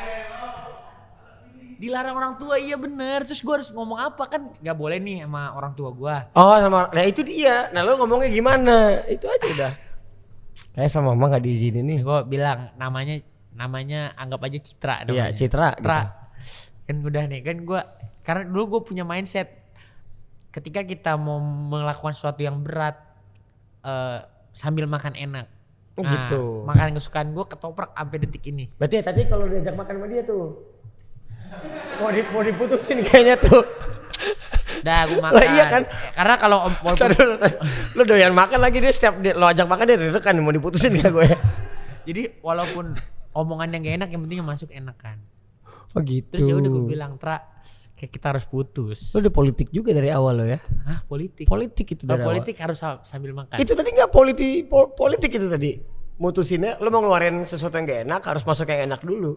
Dilarang orang tua, iya bener. Terus gue harus ngomong apa kan? Gak boleh nih sama orang tua gue. Oh sama, nah itu dia. Nah lu ngomongnya gimana? Itu aja udah. Kayak sama mama gak diizinin nih. Gue bilang namanya anggap aja Citra namanya. Iya Citra. Citra. Gitu. Kan udah nih kan gue, karena dulu gue punya mindset ketika kita mau melakukan sesuatu yang berat sambil makan enak. Oh, gitu. Makanan kesukaan gue ketoprak sampai detik ini. Berarti tadi kalau diajak makan sama dia tuh mau diputusin kayaknya tuh. Dah gue makan. Lah iya kan? Karena kalau Ntar dulu, lu doyan makan lagi dia setiap lo ajak makan dia deg-degan mau diputusin gak gue. jadi walaupun omongan yang gak enak, yang penting yang masuk enak kan. Oh gitu. Terus ya udah gue bilang, Tra, kayak kita harus putus. Lu udah politik juga dari awal lo ya? Hah, politik? Politik itu dari Kalau awal. politik harus sambil makan. Itu tadi nggak politik itu tadi. Mutusinnya lu mau ngeluarin sesuatu yang gak enak harus masuk yang enak dulu.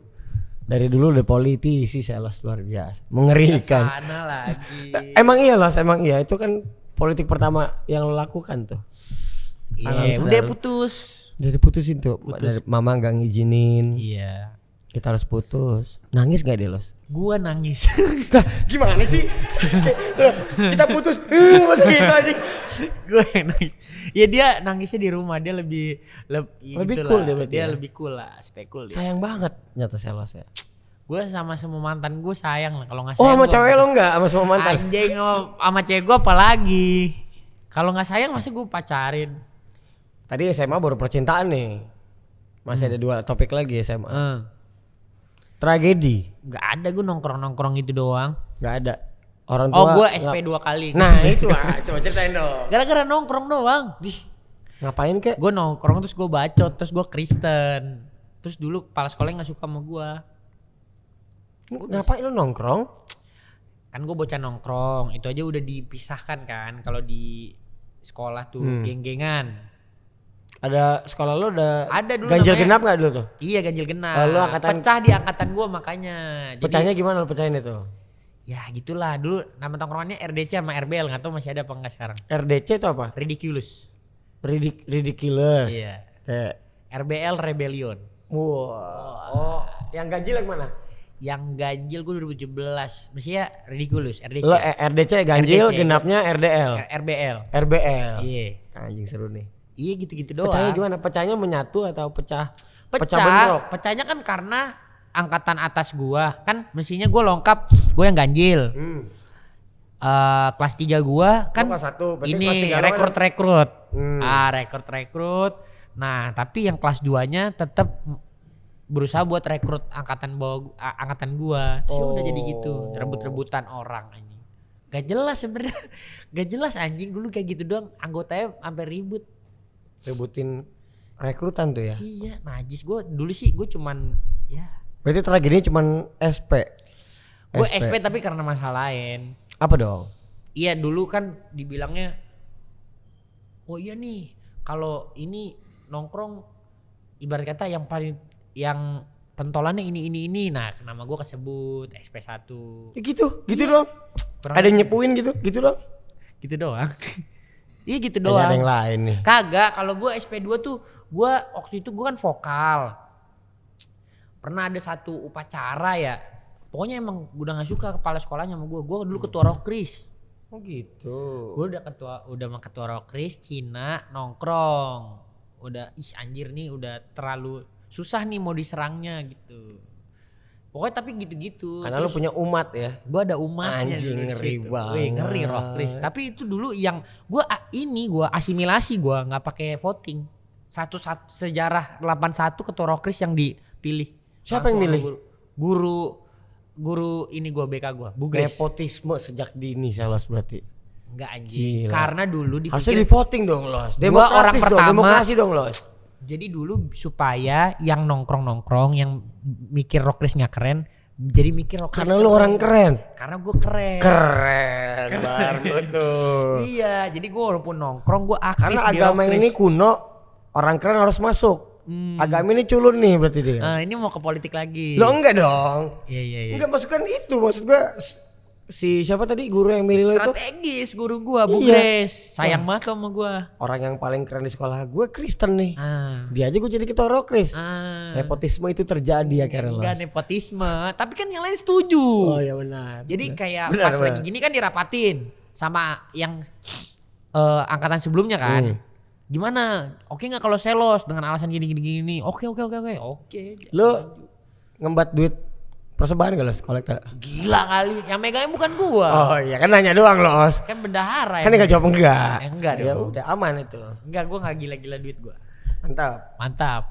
Dari dulu udah politisi sales luar biasa. Mengerikan. Sana lagi. Emang iya Los, emang iya. Itu kan politik pertama yang lo lakukan tuh. Iya, udah putus. Udah diputusin tuh. Dari mama nggak ngizinin. Iya. Kita harus putus. Nangis gak deh Los? Gua nangis. Gimana sih? Kita putus. Masa gitu aja. Gue yang nangis. Ya dia nangisnya di rumah, dia lebih Lebih cool dia berarti dia ya? lebih cool lah, stay cool dia. Sayang banget nyata Selos ya. Gue sama semua mantan gue sayang lah, kalau nggak Oh sayang. sama gua- cewek lo enggak sama semua mantan? Anjing sama cewek gue apalagi. Kalau nggak sayang masih gue pacarin. Tadi SMA baru percintaan nih. Masih ada 2 topik lagi SMA. Tragedi. Nggak ada, gue nongkrong gitu doang. Nggak ada. Orang tua. Oh gue SP 2 kali. Nah itu coba ceritain dong. Gara-gara nongkrong doang. Ngapain kek? Gue nongkrong terus gue bacot, terus gue Kristen. Terus dulu kepala sekolahnya nggak suka sama gue. Ngapain lu nongkrong? kan gue bocah nongkrong, itu aja udah dipisahkan kan kalau di sekolah tuh geng-gengan. Ada sekolah lu Ada dulu ganjil namanya, genap nggak dulu tuh? Iya ganjil genap. Oh, lu Pecah di angkatan gue makanya. Pecahnya gimana lu pecahin itu? Ya gitulah dulu nama tongkrongannya RDC sama RBL, nggak tahu masih ada apa enggak sekarang. RDC itu apa? Ridiculous. Ridiculous. Iya. Kayak RBL Rebellion. wah. Oh, yang ganjil yang mana? Yang ganjil gue 2017. Mestinya Ridiculous RDC. Lo RDC ganjil, RDC, genapnya RDL. RBL. RBL. Iya. Anjing seru nih. Iya gitu-gitu doang. Pecahnya gimana? Pecahnya menyatu atau pecah Pecah. bentrok? Pecahnya kan karena angkatan atas gua kan mestinya gua lengkap, gua yang ganjil. Kelas 3 gua kan kelas 1, berarti ini kelas 3 lo rekrut. Hmm. Rekrut. Nah, tapi yang kelas 2-nya tetap berusaha buat rekrut angkatan angkatan gua. Terus ya udah jadi gitu, rebut-rebutan orang anjing. Gak jelas sebenarnya. Gak jelas anjing, dulu kayak gitu doang, anggotanya sampai ribut. Rebutin rekrutan tuh ya. Iya, najis gua dulu sih gua cuman ya Berarti tragedinya cuman SP. gue SP tapi karena masalah lain. Apa dong? Iya dulu kan dibilangnya, oh iya nih kalau ini nongkrong ibarat kata yang paling yang pentolannya ini. Nah nama gue kesebut SP1. Gitu Iya. dong. Kurang Ada lebih. nyepuin gitu dong. Gitu doang. Iya gitu Kayaknya ada doang. yang lain nih. Kagak, kalau gue SP2 tuh gue waktu itu gue kan vokal. Pernah ada satu upacara ya. Pokoknya emang gue udah gak suka kepala sekolahnya sama gue. Gue dulu ketua Rokris. Oh gitu. Gue udah sama ketua Rokris Cina nongkrong. Udah anjir nih udah terlalu susah nih mau diserangnya gitu. Pokoknya tapi gitu-gitu. Karena lu punya umat ya. Gue ada umatnya. Anjing, dulu di ngeri situ. banget. Wih, ngeri Rokris. Tapi itu dulu yang gue asimilasi, gue nggak pakai voting. Satu sejarah 81 ketua Rokris yang dipilih. Siapa yang Langsung milih? Guru ini gue BK gue, Bugres. Nepotisme sejak dini Salos berarti. Enggak anjing. Gila. Karena dulu Harusnya dipikir di voting dong Los. Gua orang Demokratis dong, pertama. demokrasi dong Los. jadi dulu supaya yang nongkrong-nongkrong yang mikir Rokris nggak keren, jadi mikir Rokris Karena lu orang keren. Karena gue keren. Keren baru tuh. Iya, jadi gue walaupun nongkrong gue aktif Karena di agama Rokris. ini kuno, orang keren harus masuk. Agama ini culun nih berarti dia. Ini mau ke politik lagi. Lo enggak dong. Iya. Enggak masukkan itu, maksud gua si siapa tadi guru yang milih lo itu Strategis guru gua, Bugres. Sayang banget sama gua. orang yang paling keren di sekolah gue Kristen nih. Ah. Dia aja gue jadi ketua Rokris. Ah. Nepotisme itu terjadi akhirnya Los. Enggak nepotisme, tapi kan yang lain setuju. Oh ya benar. Jadi kayak Benar, pas benar. lagi gini kan dirapatin sama yang angkatan sebelumnya kan. Gimana? Oke nggak kalau selos dengan alasan gini. Oke. Lo ngembat duit persembahan gak Los kolektor? Gila kali. Yang megangnya bukan gua. Oh iya kan nanya doang Los. Kan bendahara Kan ya. tinggal jawab enggak. Enggak Ya dong. udah aman itu. Enggak, gua nggak gila-gila duit gua. Mantap. Mantap.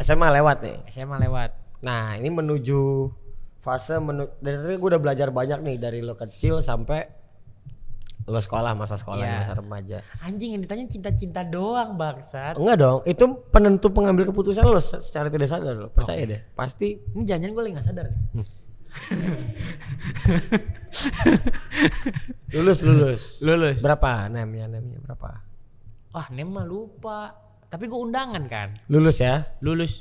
SMA lewat nih. SMA lewat. Nah ini menuju fase dari tadi gue udah belajar banyak nih dari lo kecil sampai lo sekolah, masa sekolah, Iya. masa remaja. Anjing yang ditanya cinta-cinta doang bangsat. Enggak dong, itu penentu pengambil keputusan lo secara tidak sadar lo. Percaya deh, pasti. Ini jangan gue lagi gak sadar nih. Lulus. Berapa namanya berapa? Wah nem mah lupa. Tapi gue undangan kan. Lulus ya. Lulus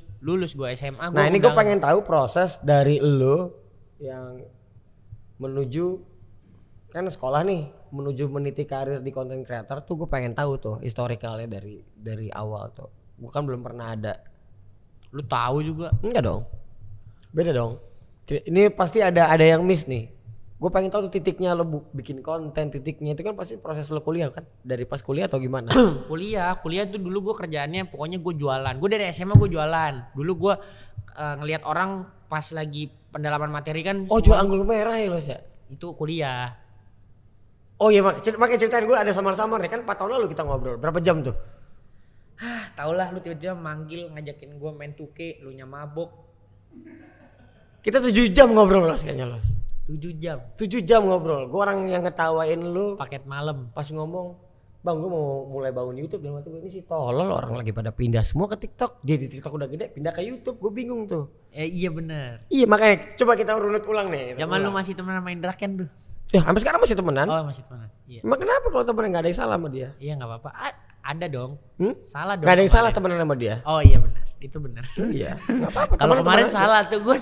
gue SMA. Nah ini gue pengen tahu proses dari lo yang menuju kan sekolah nih, menuju meniti karir di content creator tuh gue pengen tahu tuh historicalnya dari awal tuh. Gue kan belum pernah ada. Lu tahu juga. Enggak dong. Beda dong. Ini pasti ada yang miss nih. Gue pengen tahu tuh titiknya lo bikin konten, titiknya itu kan pasti proses lo kuliah kan? Dari pas kuliah atau gimana? Kuliah tuh dulu gue kerjaannya pokoknya gue jualan. Gue dari SMA gue jualan. Dulu gue ngelihat orang pas lagi pendalaman materi kan. Oh jual anggur merah ya Los ya? Itu kuliah. Oh iya makanya ceritain gue ada samar-samar nih kan 4 tahun lalu kita ngobrol. Berapa jam tuh? Tau lah lu tiba-tiba manggil ngajakin gue main 2K, lu nya mabok. Kita 7 jam ngobrol Los kayaknya Los. 7 jam 7 jam ngobrol. Gue orang yang ngetawain lu paket malam. pas ngomong, "Bang, gue mau mulai bangun YouTube." Dalam hati gue, ini sih tolol orang lagi pada pindah semua ke TikTok. Dia di TikTok udah gede pindah ke YouTube. Gue bingung tuh. Iya bener. Iya makanya coba kita runut ulang nih. Zaman lu masih temenan main Draken tuh. Ya sampai sekarang masih temenan. Oh masih temenan. Iya. Emang kenapa kalau temenan nggak ada yang salah sama dia? Iya nggak apa-apa. Ada dong. Salah dong. Nggak ada yang salah kemarin. temenan sama dia. Oh iya benar. Itu benar. Iya. Nggak apa-apa. Kalau temenan kemarin aja. salah tuh gue.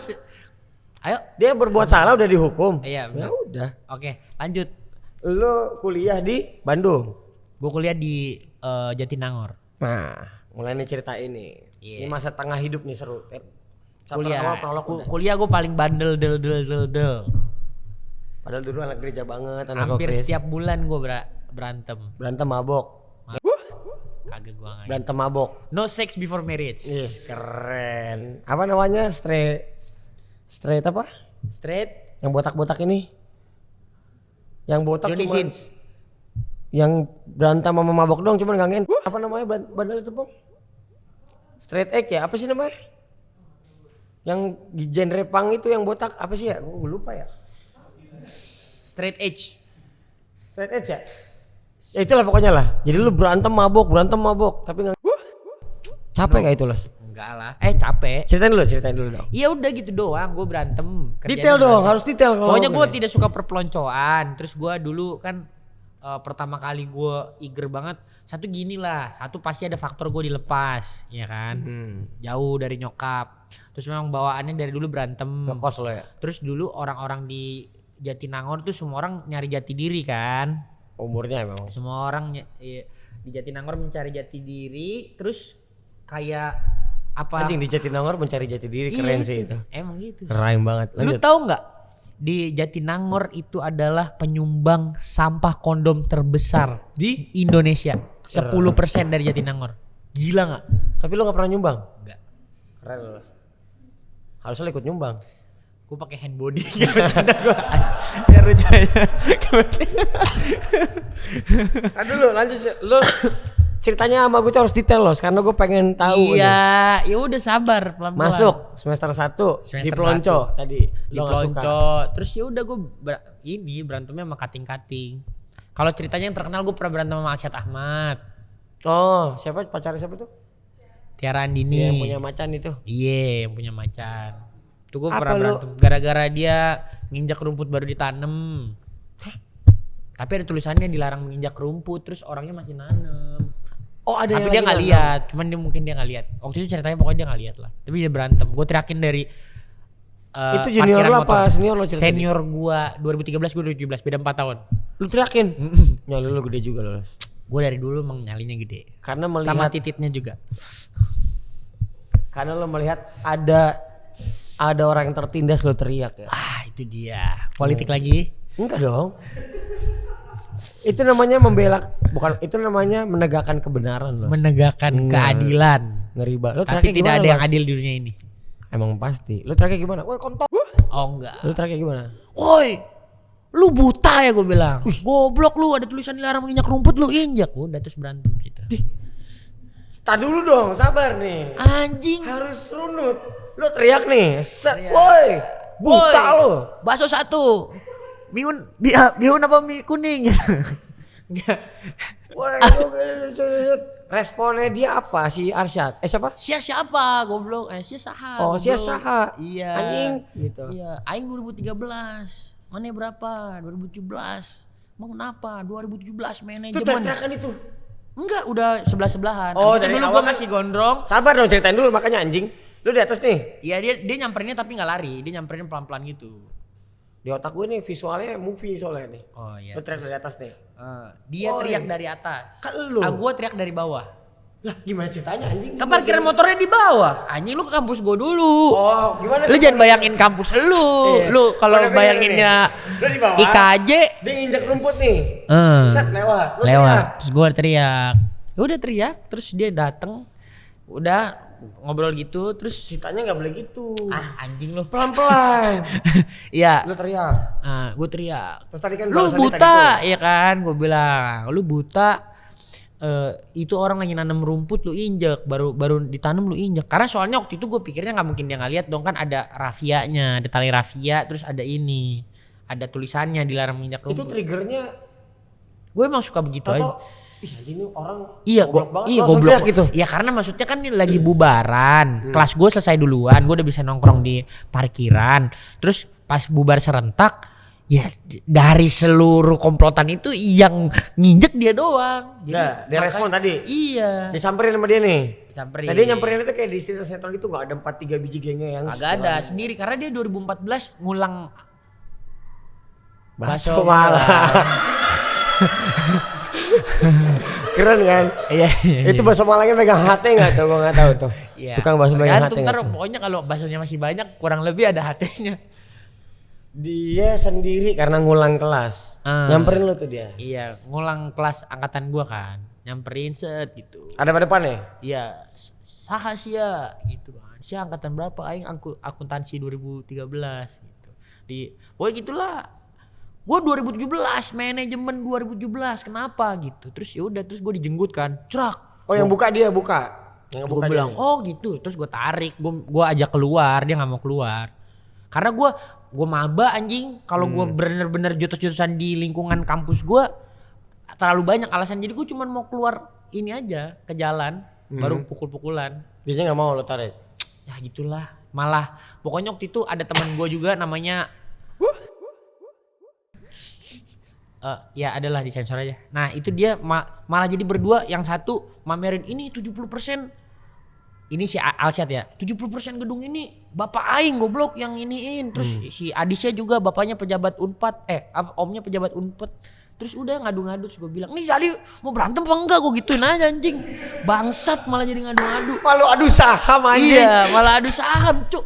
Ayo. Dia berbuat salah udah dihukum. Iya. Ya benar. udah. Oke lanjut. Lo kuliah di Bandung. Gue kuliah di Jatinangor. Nah, mulai nih cerita ini. Iya. Ini masa tengah hidup nih seru. Chapter Kuliah. awal prolog udah. Kuliah gue paling bandel del. Padahal dulu anak gereja banget, anak Hampir kokris. setiap bulan gue berantem. Berantem mabok. Kagak gue nggak. Berantem mabok. No sex before marriage. Yes, keren. Apa namanya? Straight apa? Straight. Yang botak-botak ini? Yang botak Johnny cuma Sins. yang berantem sama mabok dong, cuman ngangen. Apa namanya bandel itu, Bang? Straight egg ya? Apa sih namanya? Yang genre punk itu yang botak apa sih ya? Gue lupa ya. Straight edge. Straight edge ya? Ya itulah pokoknya lah. Jadi lu berantem mabok, tapi nggak. Capek gak itu Los? Enggak lah. Capek. Ceritain dulu dong. Iya udah gitu doang. Gue berantem. Detail dong, harus detail kalau. Pokoknya gue tidak suka perpeloncoan. Terus gue dulu kan pertama kali gue eager banget. Satu gini lah. Satu pasti ada faktor gue dilepas, ya kan. Jauh dari nyokap. Terus memang bawaannya dari dulu berantem. Ngekos lo ya. Terus dulu orang-orang di Jatinangor tuh semua orang nyari jati diri kan. Umurnya emang. Semua orang di Jatinangor mencari jati diri. Terus kayak apa? Anjing di Jatinangor mencari jati diri keren sih itu. Emang gitu. Keren banget. Lu Lanjut. tahu nggak di Jatinangor itu adalah penyumbang sampah kondom terbesar di Indonesia. 10% dari Jatinangor. Gila nggak? Tapi lu gak pernah nyumbang? Enggak. Keren Los. Harusnya lu ikut nyumbang. Gue pakai hand body. Gak bercanda gue. Biar lucu aja. Aduh lu lanjut. Lu ceritanya sama gue tuh harus detail Los. Karena gue pengen tahu. Iya. Ya udah sabar pelan-pelan. Masuk semester 1 Semester di Pelonco tadi. Di Lo gak suka. Pelonco. Terus ya udah gue berantemnya sama kating-kating. Kalau ceritanya yang terkenal gue pernah berantem sama Arsyad Ahmad. Oh siapa pacarnya siapa tuh? Tiara Andini. Yang punya macan itu. Iya yang punya macan. Tuh gue Apa pernah lu? berantem. Gara-gara dia nginjak rumput baru ditanem. Tapi ada tulisannya dilarang menginjak rumput. Terus orangnya masih nanem. Oh ada Tapi yang dia lagi nggak nanam. lihat. Cuman dia mungkin dia nggak lihat. Waktu itu ceritanya pokoknya dia nggak lihat lah. Tapi dia berantem. Gue teriakin dari Itu junior parkiran lo apa motor. senior lo cerita? Senior gua 2013 gue 2017 beda 4 tahun. Lu teriakin? Nyali lu gede juga Los. Gue dari dulu emang nyalinya gede. Karena Sama melihat tititnya juga. karena lo melihat ada orang yang tertindas lo teriak ya. Ah itu dia. Politik lagi. Enggak dong. Itu namanya membela, bukan, itu namanya menegakkan kebenaran loh. Menegakkan keadilan. Ngeri banget. Lo Tapi teriaknya tidak gimana, ada yang Los? adil di dunia ini. Emang pasti. Lo teriaknya gimana? Woi kontol. Oh enggak. Lo teriaknya gimana? Woi, lu buta ya gue bilang. Goblok lu, ada tulisan dilarang menginjak rumput lu injak. Udah terus berantem gitu. Tar dulu dong, sabar nih. Anjing. Harus runut. Lo teriak nih. Set, woi. Buta Woi, lo. Bakso 1. Bihun apa mie kuning? Enggak. Woi, responnya dia apa si Arsyad? Siapa? Siapa goblok? Sia saha. Oh, sia goblok. saha. Iya. Anjing gitu. Iya, aing 2013. Mana berapa? 2017. Mau kenapa? 2017 manajemen. Itu teriakan itu. Enggak, udah sebelah-sebelahan. Oh, Habis itu dari dulu awal gua kan- masih gondrong. Sabar dong ceritain dulu makanya anjing. Lu di atas nih. Iya, dia nyamperinnya tapi nggak lari. Dia nyamperin pelan-pelan gitu. Di otak gue nih visualnya movie soalnya nih. Oh iya. Lu teriak dari atas nih. Dia Woi. teriak dari atas. Kan lu. Gua teriak dari bawah. Lah gimana ceritanya anjing? Kan parkiran motornya di bawah. Anjing lu ke kampus gua dulu. Oh gimana? Lu jangan bayangin kampus lu. Iya. Lu kalau Udah bener bayanginnya nih. Lu di bawah. IKJ. Dia nginjek rumput nih. Set lewat. Lu Lewat. teriak. Terus gua teriak. Ya udah teriak, terus dia dateng. Udah ngobrol gitu, terus Ceritanya nggak boleh gitu. anjing lu. Pelan-pelan. Iya. Lu teriak. Gue teriak. Terus tadi kan Lu balasannya tadi buta, tuh. ya kan? Gue bilang, lu buta. Itu orang lagi nanam rumput lu injek, baru ditanam lu injek. Karena soalnya waktu itu gue pikirnya nggak mungkin dia nggak lihat dong, kan ada rafianya, ada tali rafia, terus ada ini, ada tulisannya dilarang menginjak Itu rumput. triggernya. Gue emang suka begitu aja. Toto. Ih anjing ini orang. Iya, goblok banget. iya Langsung goblok teriak gitu. Iya karena maksudnya kan ini lagi bubaran. Kelas gue selesai duluan, gue udah bisa nongkrong di parkiran. Terus pas bubar serentak, Ya dari seluruh komplotan itu yang nginjek dia doang. Jadi Nah, dia respon tadi. Iya. Disamperin sama dia nih. Disamperin. Nah, dia nyamperin itu kayak di sinetron itu nggak ada 4-3 biji gengnya yang Kagak ada sendiri karena dia 2014 ngulang bakso Malang. Keren kan? Iya. Itu bakso Malangnya pegang hati nggak tuh? Gua nggak tahu tuh. Iya. Tukang bakso pegang hati Tergantung nggak ntar tuh? pokoknya kalau baksonya masih banyak kurang lebih ada hatinya. Dia sendiri karena ngulang kelas. Nyamperin lu tuh dia. Iya, ngulang kelas angkatan gua kan. Nyamperin set gitu. Ada pada depan ya? Iya, saha sia gitu kan. Sia angkatan berapa aing akuntansi 2013 gitu. Pokoknya gitulah. Gua 2017, manajemen 2017. Kenapa gitu? Terus ya udah terus gua dijenggut kan. Cerak. Oh, yang buka dia buka. Yang Gue buka bilang, dia. "Oh, gitu." Terus gue tarik, gue ajak keluar, dia nggak mau keluar. Karena gue maba anjing. Kalau gue bener-bener jotos-jotosan di lingkungan kampus gue terlalu banyak alasan. Jadi gue cuma mau keluar ini aja ke jalan, baru pukul-pukulan. Dia nggak mau lo tarik. Ya gitulah. Malah pokoknya waktu itu ada teman gue juga namanya ya adalah disensor aja. Nah itu dia malah jadi berdua, yang satu mamerin ini 70%. Ini si Alsyad ya, 70% gedung ini bapak aing goblok yang iniin. Terus si Adisnya juga bapaknya pejabat Unpad, omnya pejabat Unpad. Terus udah ngadu-ngadu, terus gue bilang, nih jadi mau berantem apa enggak, gue gituin aja anjing. Bangsat malah jadi ngadu-ngadu. Malu adu saham anjing. Iya malah adu saham cuk.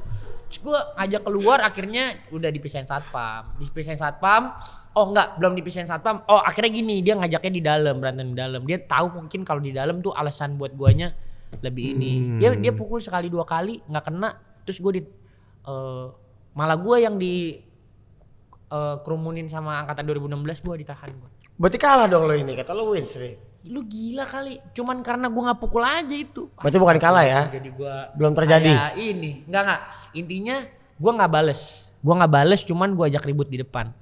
Terus gue ajak keluar, akhirnya udah dipisahin satpam. Dipisahin satpam, oh enggak belum dipisahin satpam. Oh akhirnya gini, dia ngajaknya di dalam, berantem di dalam. Dia tahu mungkin kalau di dalam tuh alasan buat guanya lebih ini. Dia pukul sekali 2 kali nggak kena. Terus gue malah gue yang di kerumunin sama angkatan 2016, gue ditahan gue. Berarti kalah dong lo ini, kata lo win Sri. Lu gila kali, cuman karena gue nggak pukul aja itu. Berarti bukan kalah ya? Jadi gua Belum terjadi. kayak ini, enggak. Intinya gue nggak bales, cuman gue ajak ribut di depan.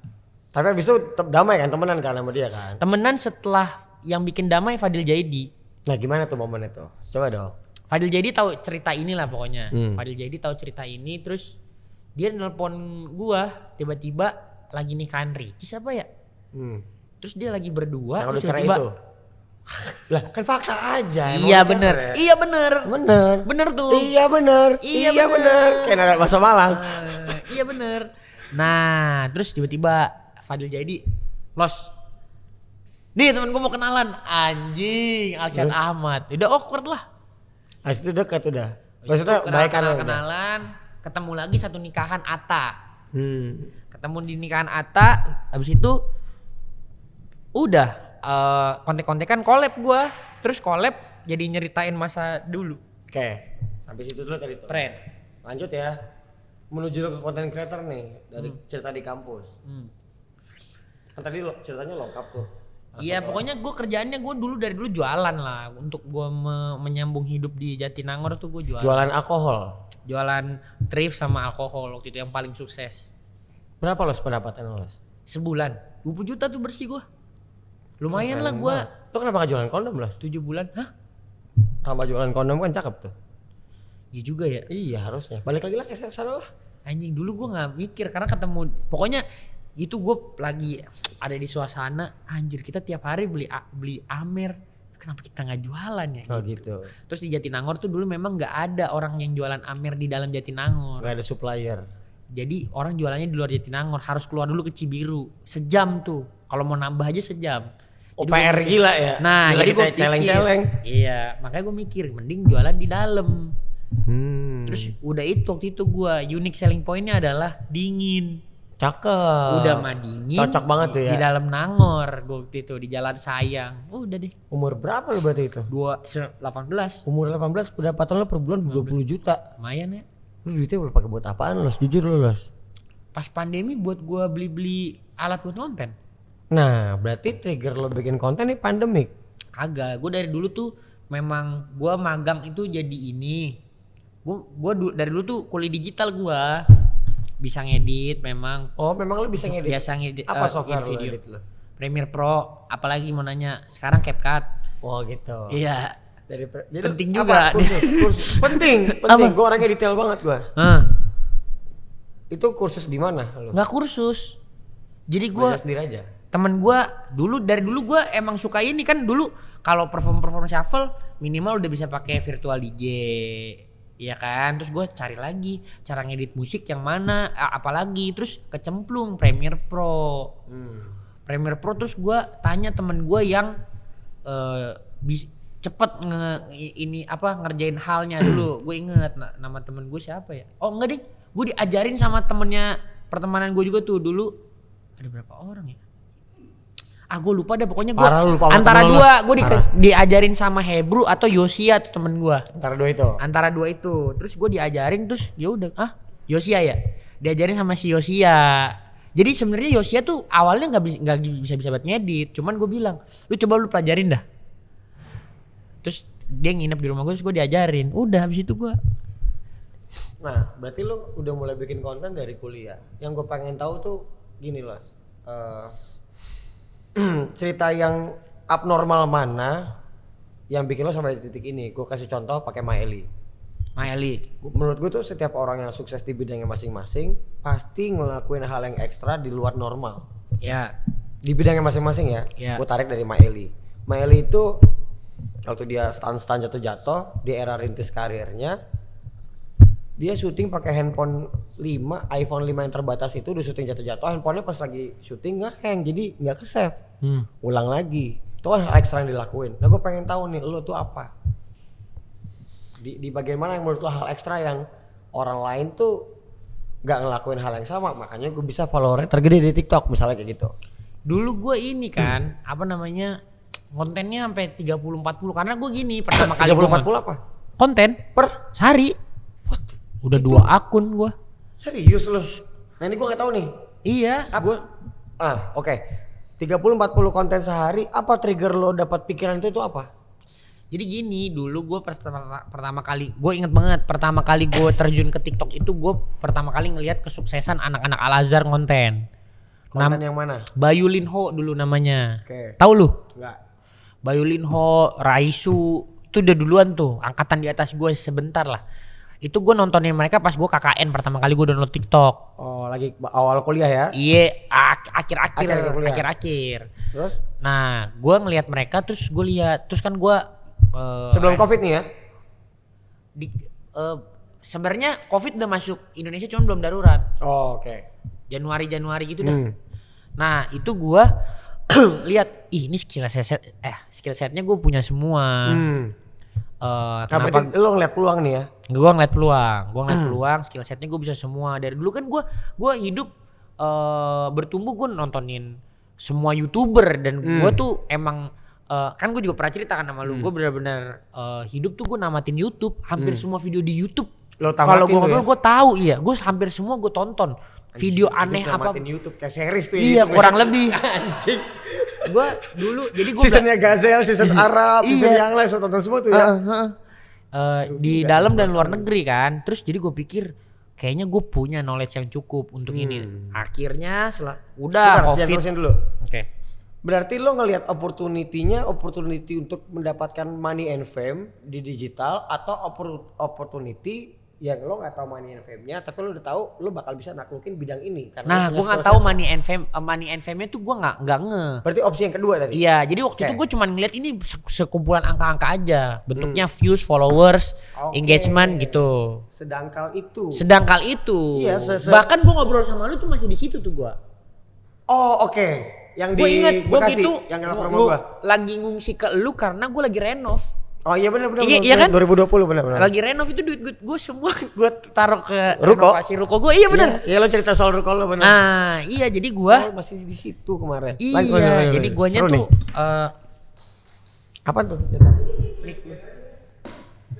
Tapi abis itu tetap damai kan, temenan kan sama dia kan? Temenan setelah yang bikin damai Fadil Jaidi. Nah gimana tuh momen itu? Coba dong. Fadil Jaidi tahu cerita inilah pokoknya. Fadil Jaidi tahu cerita ini, terus dia nelpon gua tiba-tiba lagi nikahan Ricis apa ya? Terus dia lagi berdua, Yang terus udah cerai tiba-tiba itu? Lah kan fakta aja. Iya bener, iya bener. Bener tuh. Iya bener. Iya bener. Kayak ada bakso Malang. Iya bener. Nah terus tiba-tiba Fadil Jaidi los. Nih temen gue mau kenalan, anjing Alsyad Ahmad. Udah awkward lah. Habis itu dekat udah. Habis Maksudnya itu baikan kenalan, ketemu lagi satu nikahan Atta. Hmm. Ketemu di nikahan Atta, habis itu udah kontek-kontekan collab gua. Terus collab jadi nyeritain masa dulu. Oke. Habis itu dulu tadi tuh. Keren. Lanjut ya. Menuju ke content creator nih dari cerita di kampus. Kan tadi ceritanya lengkap tuh. Iya pokoknya gue kerjaannya gue dari dulu jualan lah. Untuk gue menyambung hidup di Jatinangor tuh gue jualan. Jualan alkohol. Jualan thrift sama alkohol waktu itu yang paling sukses. Berapa los pendapatan los? Sebulan 20 juta tuh bersih gue. Lumayan lah gue. Lo kenapa gak jualan kondom los? 7 bulan. Hah? Tambah jualan kondom kan cakep tuh. Iya juga ya. Iya harusnya. Balik lagi lah ke sana lah. Anjing dulu gue gak mikir karena ketemu. Pokoknya itu gue lagi ada di suasana. Anjir kita tiap hari beli Amer. Kenapa kita gak jualan ya? Oh gitu. Terus di Jatinangor tuh dulu memang gak ada orang yang jualan Amer di dalam Jatinangor. Gak ada supplier. Jadi orang jualannya di luar Jatinangor, harus keluar dulu ke Cibiru. Sejam tuh. Kalau mau nambah aja sejam. Oh Jadi PR gila ya. Nah, gila jadi gue celeng-celeng. Iya, makanya gue mikir mending jualan di dalam. Terus udah itu waktu itu gue unique selling pointnya adalah dingin. Cakep. Udah mah dingin. Cocok banget tuh ya. Di dalam Nangor gue waktu itu di Jalan Sayang. Udah deh. Umur berapa lu berarti itu? 18. Umur 18 pendapatan lo per bulan 20 juta. Lumayan ya. Lu duitnya udah pakai buat apaan los? Jujur lu los. Pas pandemi buat gue beli-beli alat buat konten. Nah berarti trigger lo bikin konten nih pandemik. Kagak, gue dari dulu tuh memang gue magang itu jadi ini. Gue dari dulu tuh kuliah digital gue. Bisa ngedit memang. Oh memang lo bisa ngedit? Biasa ngedit. Apa software video. lo edit lo? Premiere Pro, apalagi mau nanya. Sekarang CapCut. Oh gitu. Iya. Jadi penting apa? juga. Kursus. penting. Apa? Gue orangnya detail banget gue. Hah. Itu kursus di mana lo? Nggak kursus. Jadi gue belajar sendiri aja. Temen gue dari dulu gue emang suka ini kan. Dulu kalau perform shuffle minimal udah bisa pakai virtual DJ, ya kan. Terus gue cari lagi cara ngedit musik yang mana, apalagi terus kecemplung Premiere Pro. Premiere Pro terus gue tanya temen gue yang cepet ngerjain halnya dulu. Gue inget nama temen gue siapa ya? Oh enggak deh, gue diajarin sama temennya pertemanan gue juga tuh dulu. Ada berapa orang ya? Gue lupa deh, pokoknya gue antara dua. Gue diajarin sama Hebrew atau Yosia tuh temen gue. Antara dua itu. Terus gue diajarin, terus ya udah Yosia ya. Diajarin sama si Yosia. Jadi sebenarnya Yosia tuh awalnya nggak bisa banget ngedit. Cuman gue bilang, lu pelajarin dah. Terus dia nginep di rumah gue, terus gue diajarin. Udah habis itu gue. Nah, berarti lu udah mulai bikin konten dari kuliah. Yang gue pengen tahu tuh gini loh. Cerita yang abnormal mana yang bikin lo sampai di titik ini? Gue kasih contoh pakai Maeli. Menurut gue tuh setiap orang yang sukses di bidangnya masing-masing pasti ngelakuin hal yang ekstra di luar normal. Ya. Di bidangnya masing-masing ya. Gue tarik dari Maeli. Maeli itu waktu dia stand jatuh-jatuh di era rintis karirnya, dia syuting pakai handphone 5, iPhone 5 yang terbatas itu, dia syuting jatuh-jatuh, handphonenya pas lagi syuting nge-hang, jadi nggak ke-save. Ulang lagi. Itu kan hal ekstra yang dilakuin. Nah gue pengen tahu nih, lo tuh apa? Di bagian mana yang menurut lo hal ekstra yang orang lain tuh nggak ngelakuin hal yang sama, makanya gue bisa followernya tergede di TikTok misalnya kayak gitu. Dulu gue ini kan, kontennya sampai 30-40, karena gue gini pertama kali 30-40 apa? Konten per sehari. Udah itu 2 akun gua. Serius lu? Nah ini gua gak tahu nih. Iya. Oke. 30-40 konten sehari, apa trigger lo dapat pikiran itu apa? Jadi gini, dulu gua pertama kali, gua inget banget pertama kali gua terjun ke TikTok itu gua pertama kali ngelihat kesuksesan anak-anak Al-Azhar konten. Konten yang mana? Bayu Linho dulu namanya. Oke. Tahu lu? Enggak. Bayu Linho, Raisu, itu udah duluan tuh, angkatan di atas gua sebentar lah. Itu gue nontonin mereka pas gue KKN pertama kali gue download TikTok. Oh lagi awal kuliah ya? Iya, akhir-akhir. Terus? Nah gue ngelihat mereka, terus gue lihat, terus kan gue sebelum COVID nih ya? Sebenarnya COVID udah masuk Indonesia, cuma belum darurat. Oh oke. Januari gitu dah. Nah itu gue lihat, ini skill setnya gue punya semua. Kenapa lo ngeliat peluang nih ya? Gue ngeliat peluang, skill setnya gue bisa semua. Dari dulu kan gue hidup bertumbuh, gue nontonin semua YouTuber dan gue tuh emang kan gue juga pernah cerita kan sama lu, gue benar-benar hidup tuh gue namatin YouTube, hampir semua video di YouTube. Kalau gue ngobrol gue tahu, gue hampir semua gue tonton. Video aneh apa? Namatin YouTube kayak series tuh. Iya kurang lebih. Anjing. Gue dulu jadi gue seasonnya Gazel, season Arab, season yang lain, tonton semua tuh ya. Di dalam dan luar negeri kan. Terus jadi gue pikir kayaknya gue punya knowledge yang cukup untuk ini. Akhirnya udah COVID. Dulu. Oke. Berarti lo ngelihat opportunity untuk mendapatkan money and fame di digital, atau opportunity yang lo nggak tahu money and fame-nya, tapi lo udah tahu lo bakal bisa naklukin bidang ini. Nah, gue nggak tahu money and fame-nya tuh gue nggak nge. Berarti opsi yang kedua tadi. Iya, jadi waktu itu gue cuma ngeliat ini sekumpulan angka-angka aja, bentuknya views, followers, engagement gitu. Sedangkal itu. Iya. Bahkan gue ngobrol sama lu tuh masih di situ tuh gue. Oh oke. Yang gua di inget, Bekasi, gitu, yang kenal rumah gue. Lagi ngungsi ke lu karena gue lagi renov. Oh iya benar. Iya kan? 2020 benar. Lagi renov itu duit gue semua gue taruh ke ruko. renovasi ruko gue. Iya benar. Iya lo cerita soal ruko lo benar. Nah iya jadi gue masih di situ kemarin. Iya jadi guanya tuh apa tuh?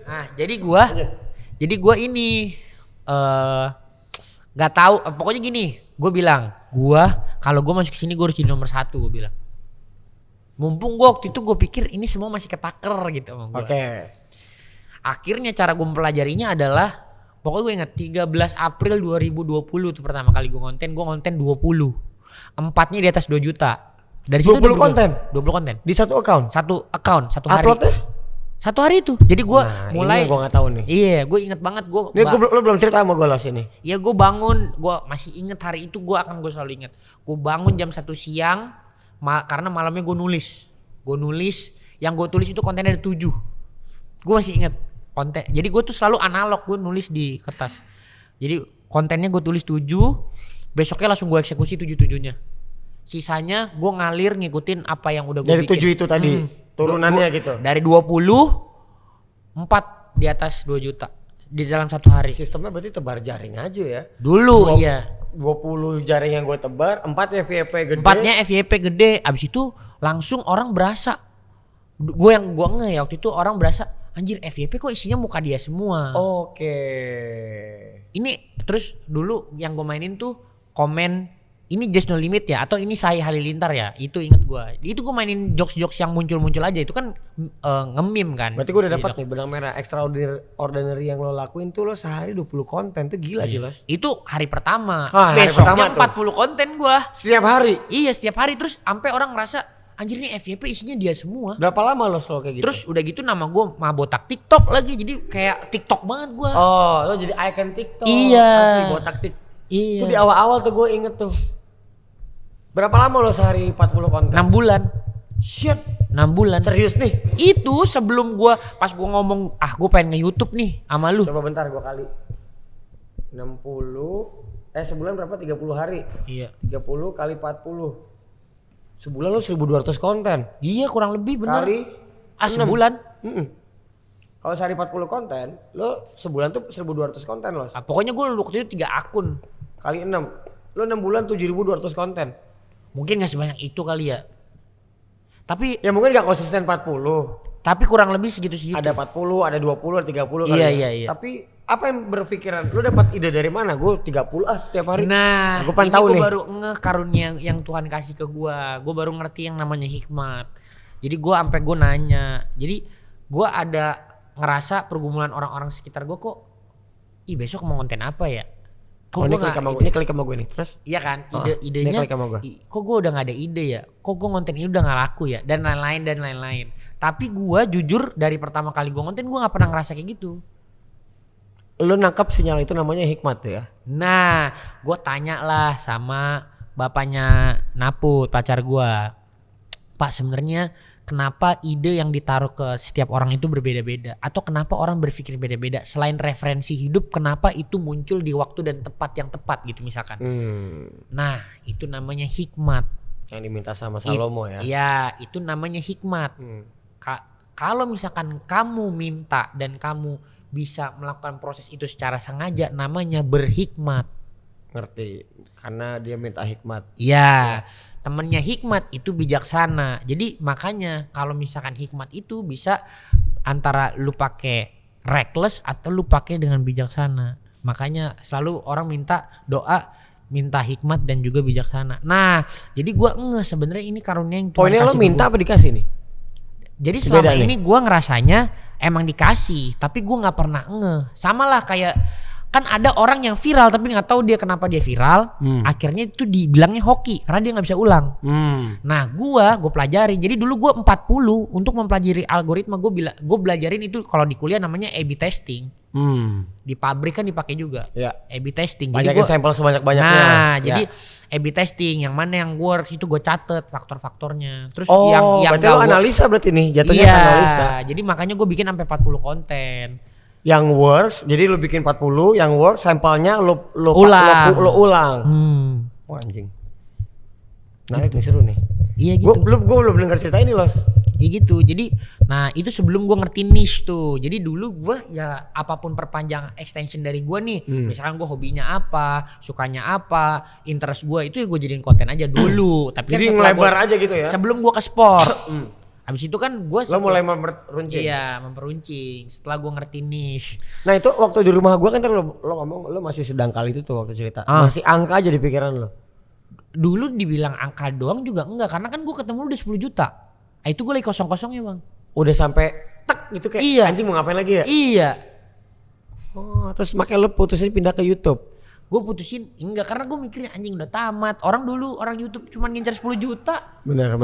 Nah jadi gue ini nggak tahu, pokoknya gini, gue bilang kalau gue masuk sini gue harus jadi nomor 1, gue bilang. Mumpung gue waktu itu gue pikir ini semua masih ketaker gitu sama gue. Oke. Akhirnya cara gue mempelajarinya adalah, pokoknya gue ingat 13 April 2020 tuh pertama kali gue ngonten 20. 4-nya di atas 2 juta. Dari situ 20 konten? 20 konten. Di satu account? Satu hari. Uploadnya? 1 hari itu. Jadi gue mulai. Ini gue nggak tahu nih. Iya, gue inget banget gue. Ini lo belum cerita sama gue Los ini. Iya, gue bangun, gue masih inget hari itu, gue selalu inget. Gue bangun jam 1 siang, karena malamnya gue nulis. Yang gue tulis itu kontennya ada 7. Gue masih inget konten. Jadi gue tuh selalu analog, gue nulis di kertas. Jadi kontennya gue tulis 7, besoknya langsung gue eksekusi 7-7-nya. Sisanya gue ngalir ngikutin apa yang udah gue bikin. Dari 7 itu tadi turunannya gitu. Dari 20, 4 di atas 2 juta di dalam 1 hari. Sistemnya berarti tebar jaring aja ya. Dulu iya. 20 jaring yang gue tebar, 4 FYP gede. 4-nya FYP gede. Abis itu langsung orang berasa. Gue nge ya waktu itu, orang berasa anjir FYP kok isinya muka dia semua. Oke. Ini terus dulu yang gue mainin tuh komen ini Just No Limit ya, atau ini Sai Halilintar ya, itu inget gue. Itu gue mainin jokes-jokes yang muncul-muncul aja, itu kan nge-meme kan. Berarti gue udah dapat nih benang merah extraordinary yang lo lakuin tuh, lo sehari 20 konten tuh gila sih Los. Itu hari pertama. Hari besoknya pertama 40 konten gue. Setiap hari? Iya setiap hari, terus sampai orang ngerasa anjir nih FYP isinya dia semua. Berapa lama lo kayak gitu? Terus udah gitu nama gue botak TikTok lagi, jadi kayak TikTok banget gue. Oh, lo jadi icon TikTok. Iya. Asli botak TikTok. Iya. Itu di awal-awal tuh gue inget tuh. Berapa lama lo sehari 40 konten? 6 bulan. Shit. 6 bulan. Serius nih? Itu sebelum gue, pas gue ngomong gue pengen nge-YouTube nih sama lu. Coba bentar gue kali 60. Sebulan berapa? 30 hari. Iya. 30 kali 40. Sebulan lo 1200 konten. Iya kurang lebih bener. Kali sebulan. Kalau sehari 40 konten, lo sebulan tuh 1200 konten lo. Pokoknya gue waktu itu 3 akun. Kali 6. Lo 6 bulan 7200 konten. Mungkin gak sebanyak itu kali ya. Tapi ya mungkin gak konsisten 40. Tapi kurang lebih segitu-segitu. Ada 40, ada 20, ada 30 kali. Iya. Tapi apa yang berpikiran? Lo dapat ide dari mana? Gue 30 setiap hari. Nah, gue tahu nih. Baru karunia yang Tuhan kasih ke gue. Gue baru ngerti yang namanya hikmat. Jadi gue sampai gue nanya. Jadi gue ada ngerasa pergumulan orang-orang sekitar gue kok. Besok mau konten apa ya? Ini klik sama gue nih. Terus? Iya kan, idenya kok gue udah gak ada ide ya, kok gue konten ini udah gak laku ya, dan lain-lain. Tapi gue jujur dari pertama kali gue konten gue gak pernah ngerasa kayak gitu. Lu nangkap sinyal itu namanya hikmat tuh ya? Nah, gue tanya lah sama bapaknya Naput, pacar gue. Pak, sebenarnya kenapa ide yang ditaruh ke setiap orang itu berbeda-beda, atau kenapa orang berpikir beda-beda, selain referensi hidup kenapa itu muncul di waktu dan tempat yang tepat gitu misalkan. Nah itu namanya hikmat yang diminta sama Salomo ya. Iya, itu namanya hikmat. Kalau misalkan kamu minta dan kamu bisa melakukan proses itu secara sengaja, namanya berhikmat. Ngerti, karena dia minta hikmat. Iya. Temennya hikmat itu bijaksana. Jadi makanya kalau misalkan hikmat itu bisa antara lu pakai reckless atau lu pakai dengan bijaksana. Makanya selalu orang minta doa, minta hikmat dan juga bijaksana. Nah, jadi gua sebenarnya ini karunia yang Tuhan kasih. Poinnya lo minta apa dikasih nih? Jadi selama ini gua ngerasanya emang dikasih, tapi gua nggak pernah Sama lah kayak kan ada orang yang viral tapi nggak tahu dia kenapa dia viral. Akhirnya itu dibilangnya hoki karena dia nggak bisa ulang. Nah gue pelajarin. Jadi dulu gue 40 untuk mempelajari algoritma. Gue belajarin itu kalau di kuliah namanya A/B testing. Di pabrik kan dipakai juga. Ya. A/B testing. Banyakin sampel sebanyak-banyaknya. Nah jadi A/B testing yang mana yang works itu gue catet faktor-faktornya. Terus yang berarti lo analisa berarti nih jatuhnya. Iya, analisa. Jadi makanya gue bikin sampai 40 konten. Yang works, jadi lu bikin 40, yang works sampelnya lu ulang. Wah anjing. Menarik nih, seru nih. Iya gitu. Gue belum dengar cerita ini Los. Iya gitu. Jadi, nah itu sebelum gue ngerti niche tuh. Jadi dulu gue ya apapun perpanjang extension dari gue nih. Misalkan gue hobinya apa, sukanya apa, interest gue itu ya gue jadiin konten aja dulu. Tapi jadi kan ngelebar aja gitu ya. Sebelum gue ke sport. Habis itu kan gue mulai memperuncing. Iya, memperuncing. Setelah gue ngerti niche. Nah itu waktu di rumah gue kan lo ngomong lo masih sedangkal itu tuh waktu cerita. Masih angka aja di pikiran lo. Dulu dibilang angka doang juga enggak, karena kan gue ketemu lu udah 10 juta. Nah, itu gue lagi kosong-kosongnya bang. Udah sampai tek gitu kayak anjing mau ngapain lagi ya? Iya. Oh terus makanya lo putusin pindah ke YouTube. Gue putusin enggak karena gue mikirnya anjing udah tamat. Orang dulu orang YouTube cuma ngincar 10 juta. Benar.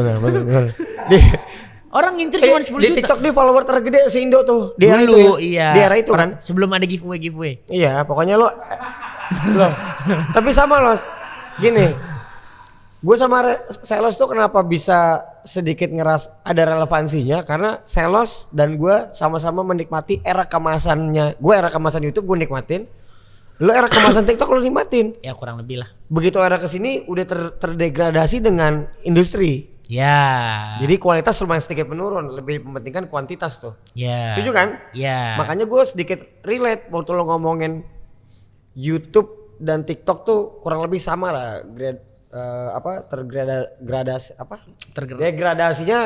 Orang ngincer cuma 10 Di juta. TikTok dia follower tergede se-Indo tuh. Di era itu Dulu, ya. iya. Di era itu kan. Sebelum ada giveaway. Iya, pokoknya lo. Tapi sama Los. Gini. Gue sama Selos tuh kenapa bisa sedikit ada relevansinya karena Selos dan gue sama-sama menikmati era kemasannya. Gue era kemasan YouTube gue nikmatin. Lo era kemasan TikTok lo nikmatin. Ya kurang lebih lah. Begitu era kesini udah terdegradasi dengan industri. Ya. Jadi kualitas lumayan sedikit menurun, lebih mementingkan kuantitas tuh. Ya. Setuju kan? Ya. Makanya gue sedikit relate waktu lo ngomongin YouTube dan TikTok tuh kurang lebih sama lah degradasinya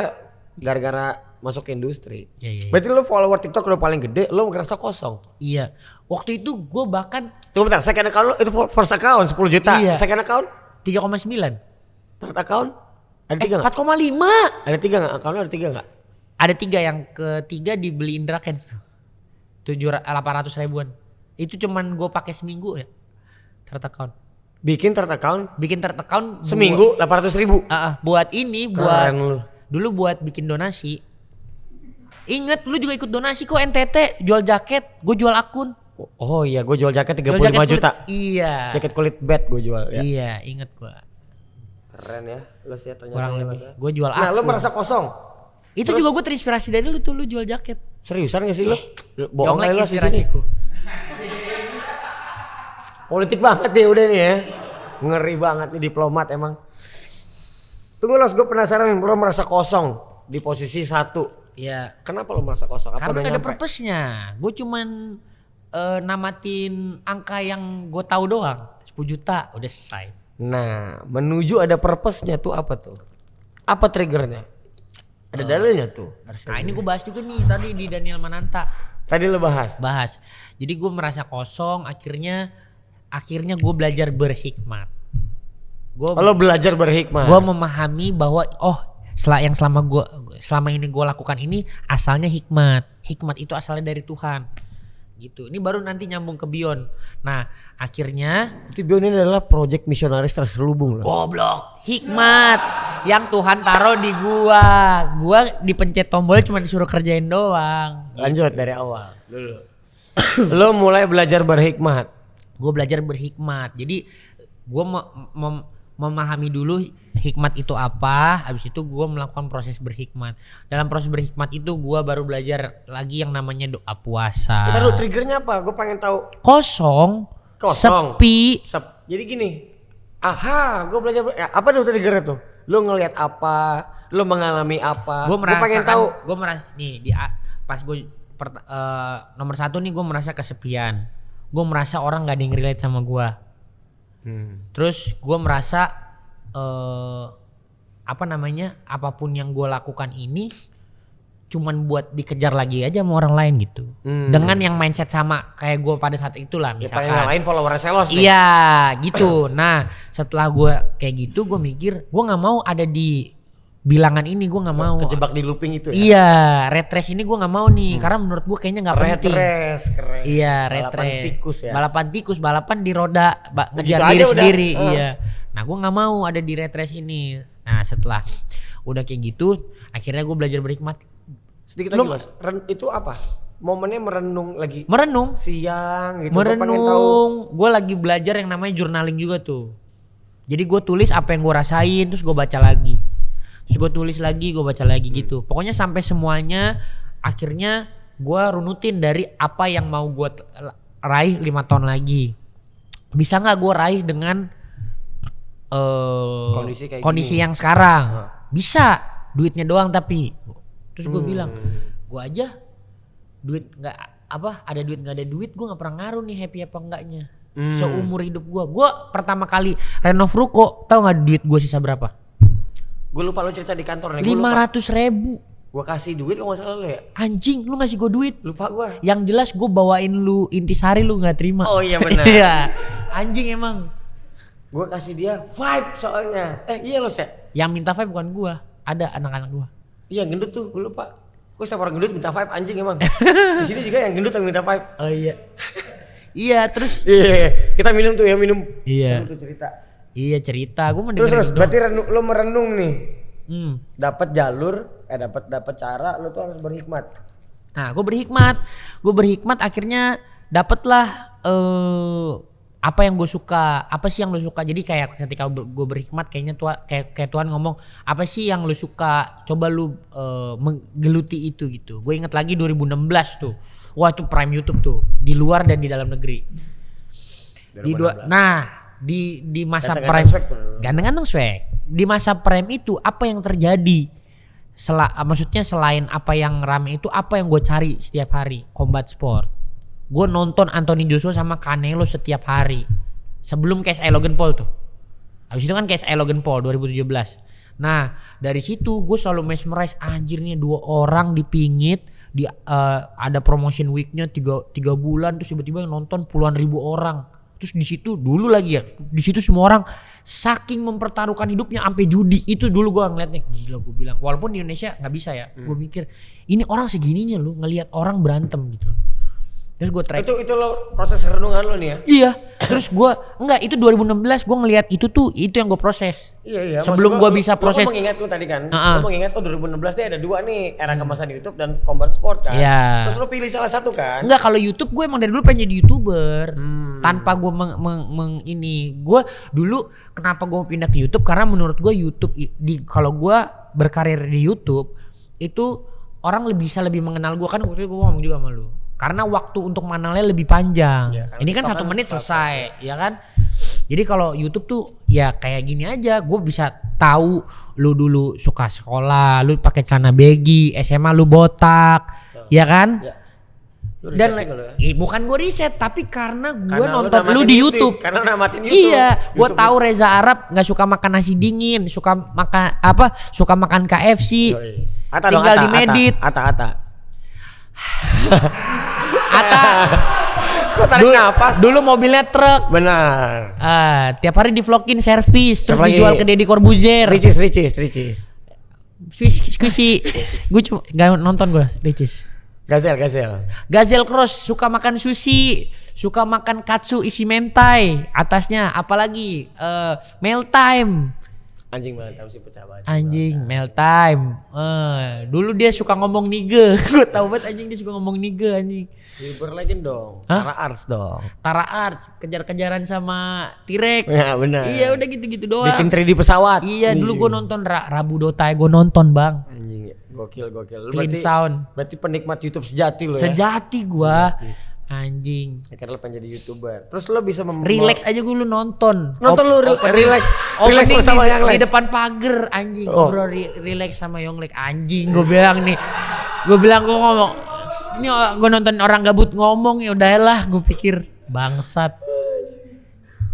gara-gara masuk ke industri. Ya. Berarti lo follower TikTok lo paling gede, lo ngerasa kosong. Iya. Waktu itu gue bahkan Tunggu bentar, second account lo itu first account 10 juta. Iya. Second account 3,9. third account ada 3 nggak? 4,5. Ada 3 nggak? Account lo ada 3 nggak? Ada 3, yang ketiga dibeli Indra Kens tuh. 800 ribuan. Itu cuman gue pakai seminggu ya. Third account. Bikin third account seminggu 800 ribu. Buat ini Keren buat lu. dulu buat bikin donasi. Ingat lu juga ikut donasi kok NTT jual jaket, gue jual akun. Oh iya, gue jual jaket 35 Jual jaket juta. Iya. Jaket kulit bat gue jual ya. Iya, inget gue. Keren ya, lu sih ternyata. Kurang ya, lebih. Los, ya. Gue jual Nah, akun. lu merasa kosong. Itu juga gue terinspirasi dari lu tuh, lu jual jaket. Seriusan gak sih lu? Bohong Yonglek aja lu di sini. inspirasiku. Politik banget deh udah nih ya. Ngeri banget nih diplomat emang. Tunggu Los, gue penasaran lu merasa kosong di posisi 1. Iya. Kenapa lu merasa kosong? Apa Karena udah gak ada nyampe? purpose-nya. Gue cuman namatin angka yang gue tahu doang. 10 juta udah selesai. Nah, menuju ada purpose-nya tuh apa tuh? Apa triggernya? Ada dalilnya tuh. Nah ini gue bahas juga nih tadi di Daniel Mananta. Tadi lu bahas. Jadi gue merasa kosong, akhirnya gue belajar berhikmat. Lo belajar berhikmat. Gue memahami bahwa selama ini gue lakukan ini asalnya hikmat. Hikmat itu asalnya dari Tuhan. Gitu. Ini baru nanti nyambung ke Beyond. Nah, akhirnya itu Beyond ini adalah proyek misionaris terselubung loh. goblok. Hikmat yang Tuhan taruh di gua. Gua dipencet tombolnya cuma disuruh kerjain doang. Lanjut dari awal dulu. Lo mulai belajar berhikmat. Gue belajar berhikmat. Jadi gue memahami dulu hikmat itu apa. Habis itu gue melakukan proses berhikmat. Dalam proses berhikmat itu gue baru belajar lagi yang namanya doa puasa. Kita dulu triggernya apa? Gue pengen tahu. Kosong. Sepi. Jadi gini. Aha, gue belajar apa tuh triggernya tuh? Lo ngelihat apa? Lo mengalami apa? Gue pengen tahu. Gue merasa nih pas gue nomor 1 nih gue merasa kesepian. Gue merasa orang gak ada yang relate sama gue. Terus gue merasa apapun yang gue lakukan ini cuman buat dikejar lagi aja sama orang lain gitu. Dengan yang mindset sama kayak gue pada saat itulah misalkan. Ya, yang lain follower Selos nih. Iya gitu. Nah setelah gue kayak gitu gue mikir gue nggak mau ada di bilangan ini, gue nggak mau kejebak di looping itu ya. Iya, red race ini gue nggak mau nih karena menurut gue kayaknya nggak penting. Red race keren. Iya, red Balapan race. tikus ya. Balapan tikus, balapan di roda, ngejar Gitu diri aja sendiri. udah. Iya. Nah gue nggak mau ada di red race ini. Nah setelah udah kayak gitu, akhirnya gue belajar berhikmat. Sedikit lagi Mas, itu apa? Momennya merenung lagi. Merenung. Siang gitu. Gua pengen tahu. Merenung. Gue lagi belajar yang namanya journaling juga tuh. Jadi gue tulis apa yang gue rasain, terus gue baca lagi. Terus gue tulis lagi, gue baca lagi gitu. Pokoknya sampai semuanya akhirnya gue runutin dari apa yang mau gue raih 5 tahun lagi. Bisa nggak gue raih dengan kondisi yang sekarang? Bisa, duitnya doang tapi. Terus gue bilang, gue aja duit nggak ada duit nggak ada duit, gue nggak pernah ngaruh nih happy apa enggaknya. Seumur hidup gue pertama kali renov ruko, tahu nggak duit gue sisa berapa? Gue lupa lo cerita di kantor nih. 500.000. Gue kasih duit kok nggak salah lo ya. Anjing, lu ngasih gue duit. Lupa gue. Yang jelas gue bawain lu intisari lu nggak terima. Oh iya benar. Iya. Anjing emang. Gue kasih dia vibe soalnya. Iya lo sih. Yang minta vibe bukan gue, ada anak-anak gue. Iya gendut tuh, gue lupa. Gue setiap orang gendut minta vibe anjing emang. Di sini juga yang gendut yang minta vibe. Oh iya. Iya terus. Iya, kita minum tuh ya minum. Iya. Seru tuh cerita. Iya cerita, gue Terus berarti lo merenung nih. dapat jalur, dapat cara, lu tuh harus berhikmat. Nah, gue berhikmat akhirnya dapatlah apa yang gue suka, apa sih yang lu suka. Jadi kayak ketika gue berhikmat kayaknya kayak Tuhan ngomong, apa sih yang lu suka, coba lu menggeluti itu gitu. Gue inget lagi 2016 tuh, wah itu prime YouTube tuh, di luar dan di dalam negeri. Di masa prime ganteng-ganteng swag. Di masa prime itu apa yang terjadi? Maksudnya selain apa yang rame itu, apa yang gue cari setiap hari? Combat sport. Gue nonton Anthony Joshua sama Canelo setiap hari. Sebelum KSI Logan Paul tuh. Habis itu kan KSI Logan Paul 2017. Nah dari situ gue selalu mesmerize, anjir nih 2 orang dipingit. Ada promotion weeknya 3 bulan, terus tiba-tiba yang nonton puluhan ribu orang. Terus di situ dulu lagi ya, di situ semua orang saking mempertaruhkan hidupnya sampai judi. Itu dulu gue ngeliatnya gila, gue bilang walaupun di Indonesia nggak bisa ya, gue mikir ini orang segininya lu ngelihat orang berantem gitu. Terus gue track itu lo proses renungan lo nih ya. Iya. Terus gue itu 2016 gue ngelihat itu yang gue proses. Iya. Sebelum gue bisa proses. Lo mengingatku tadi kan. Lo mengingat 2016 nih ada 2 nih, era kemasan YouTube dan combat sport kan. Iya. Terus lo pilih salah satu kan? Enggak, kalau YouTube gue emang dari dulu pengen jadi YouTuber. Tanpa gue gue dulu kenapa gue pindah ke YouTube, karena menurut gue YouTube kalau gue berkarir di YouTube itu orang bisa lebih mengenal gue, kan waktu itu gue ngomong juga sama lu. Karena waktu untuk mengenalnya lebih panjang. Ya, ini kan 1 menit selesai, ya kan? Jadi kalau YouTube tuh ya kayak gini aja, gue bisa tahu lu dulu suka sekolah, lu pakai celana baggy, SMA lu botak, ya kan? Ya. Dan bukan gue riset, tapi karena gue nonton lu di YouTube. Karena namatin YouTube. Iya, gue tahu Reza Arab nggak suka makan nasi dingin, suka makan KFC, tinggal di Medit. Ata. Kok tarik napas? Dulu mobilnya truk. Benar. Tiap hari di vlogin servis, terus dijual ke Deddy Corbuzier. Ricis. Squishy. Gue cuma gak nonton gue Ricis. Gazelle Cross suka makan sushi, suka makan katsu isi mentai, atasnya apalagi meal time. Anjing meal time sih pecah banget. Anjing meal time. Dulu dia suka ngomong nige. Gue tahu banget anjing dia suka ngomong nige anjing. Cyber Legend dong. Tara Arts kejar-kejaran sama T-Rex. Ya benar. Iya udah gitu-gitu doang. Bikin 3D pesawat. Iya dulu gue nonton Rabu Dota, gue nonton bang. Anjing gokil. Clean sound. Berarti penikmat YouTube sejati lo ya. Sejati gua. Anjing. Akhirnya lo pengen jadi YouTuber. Terus lo bisa relax aja gue lu nonton. Relax bersama yang lain. Di depan pagar anjing. Bro relax sama Yonglek anjing. Gue bilang gue ngomong. Ini gue nonton orang gabut ngomong, ya udahlah gue pikir bangsat.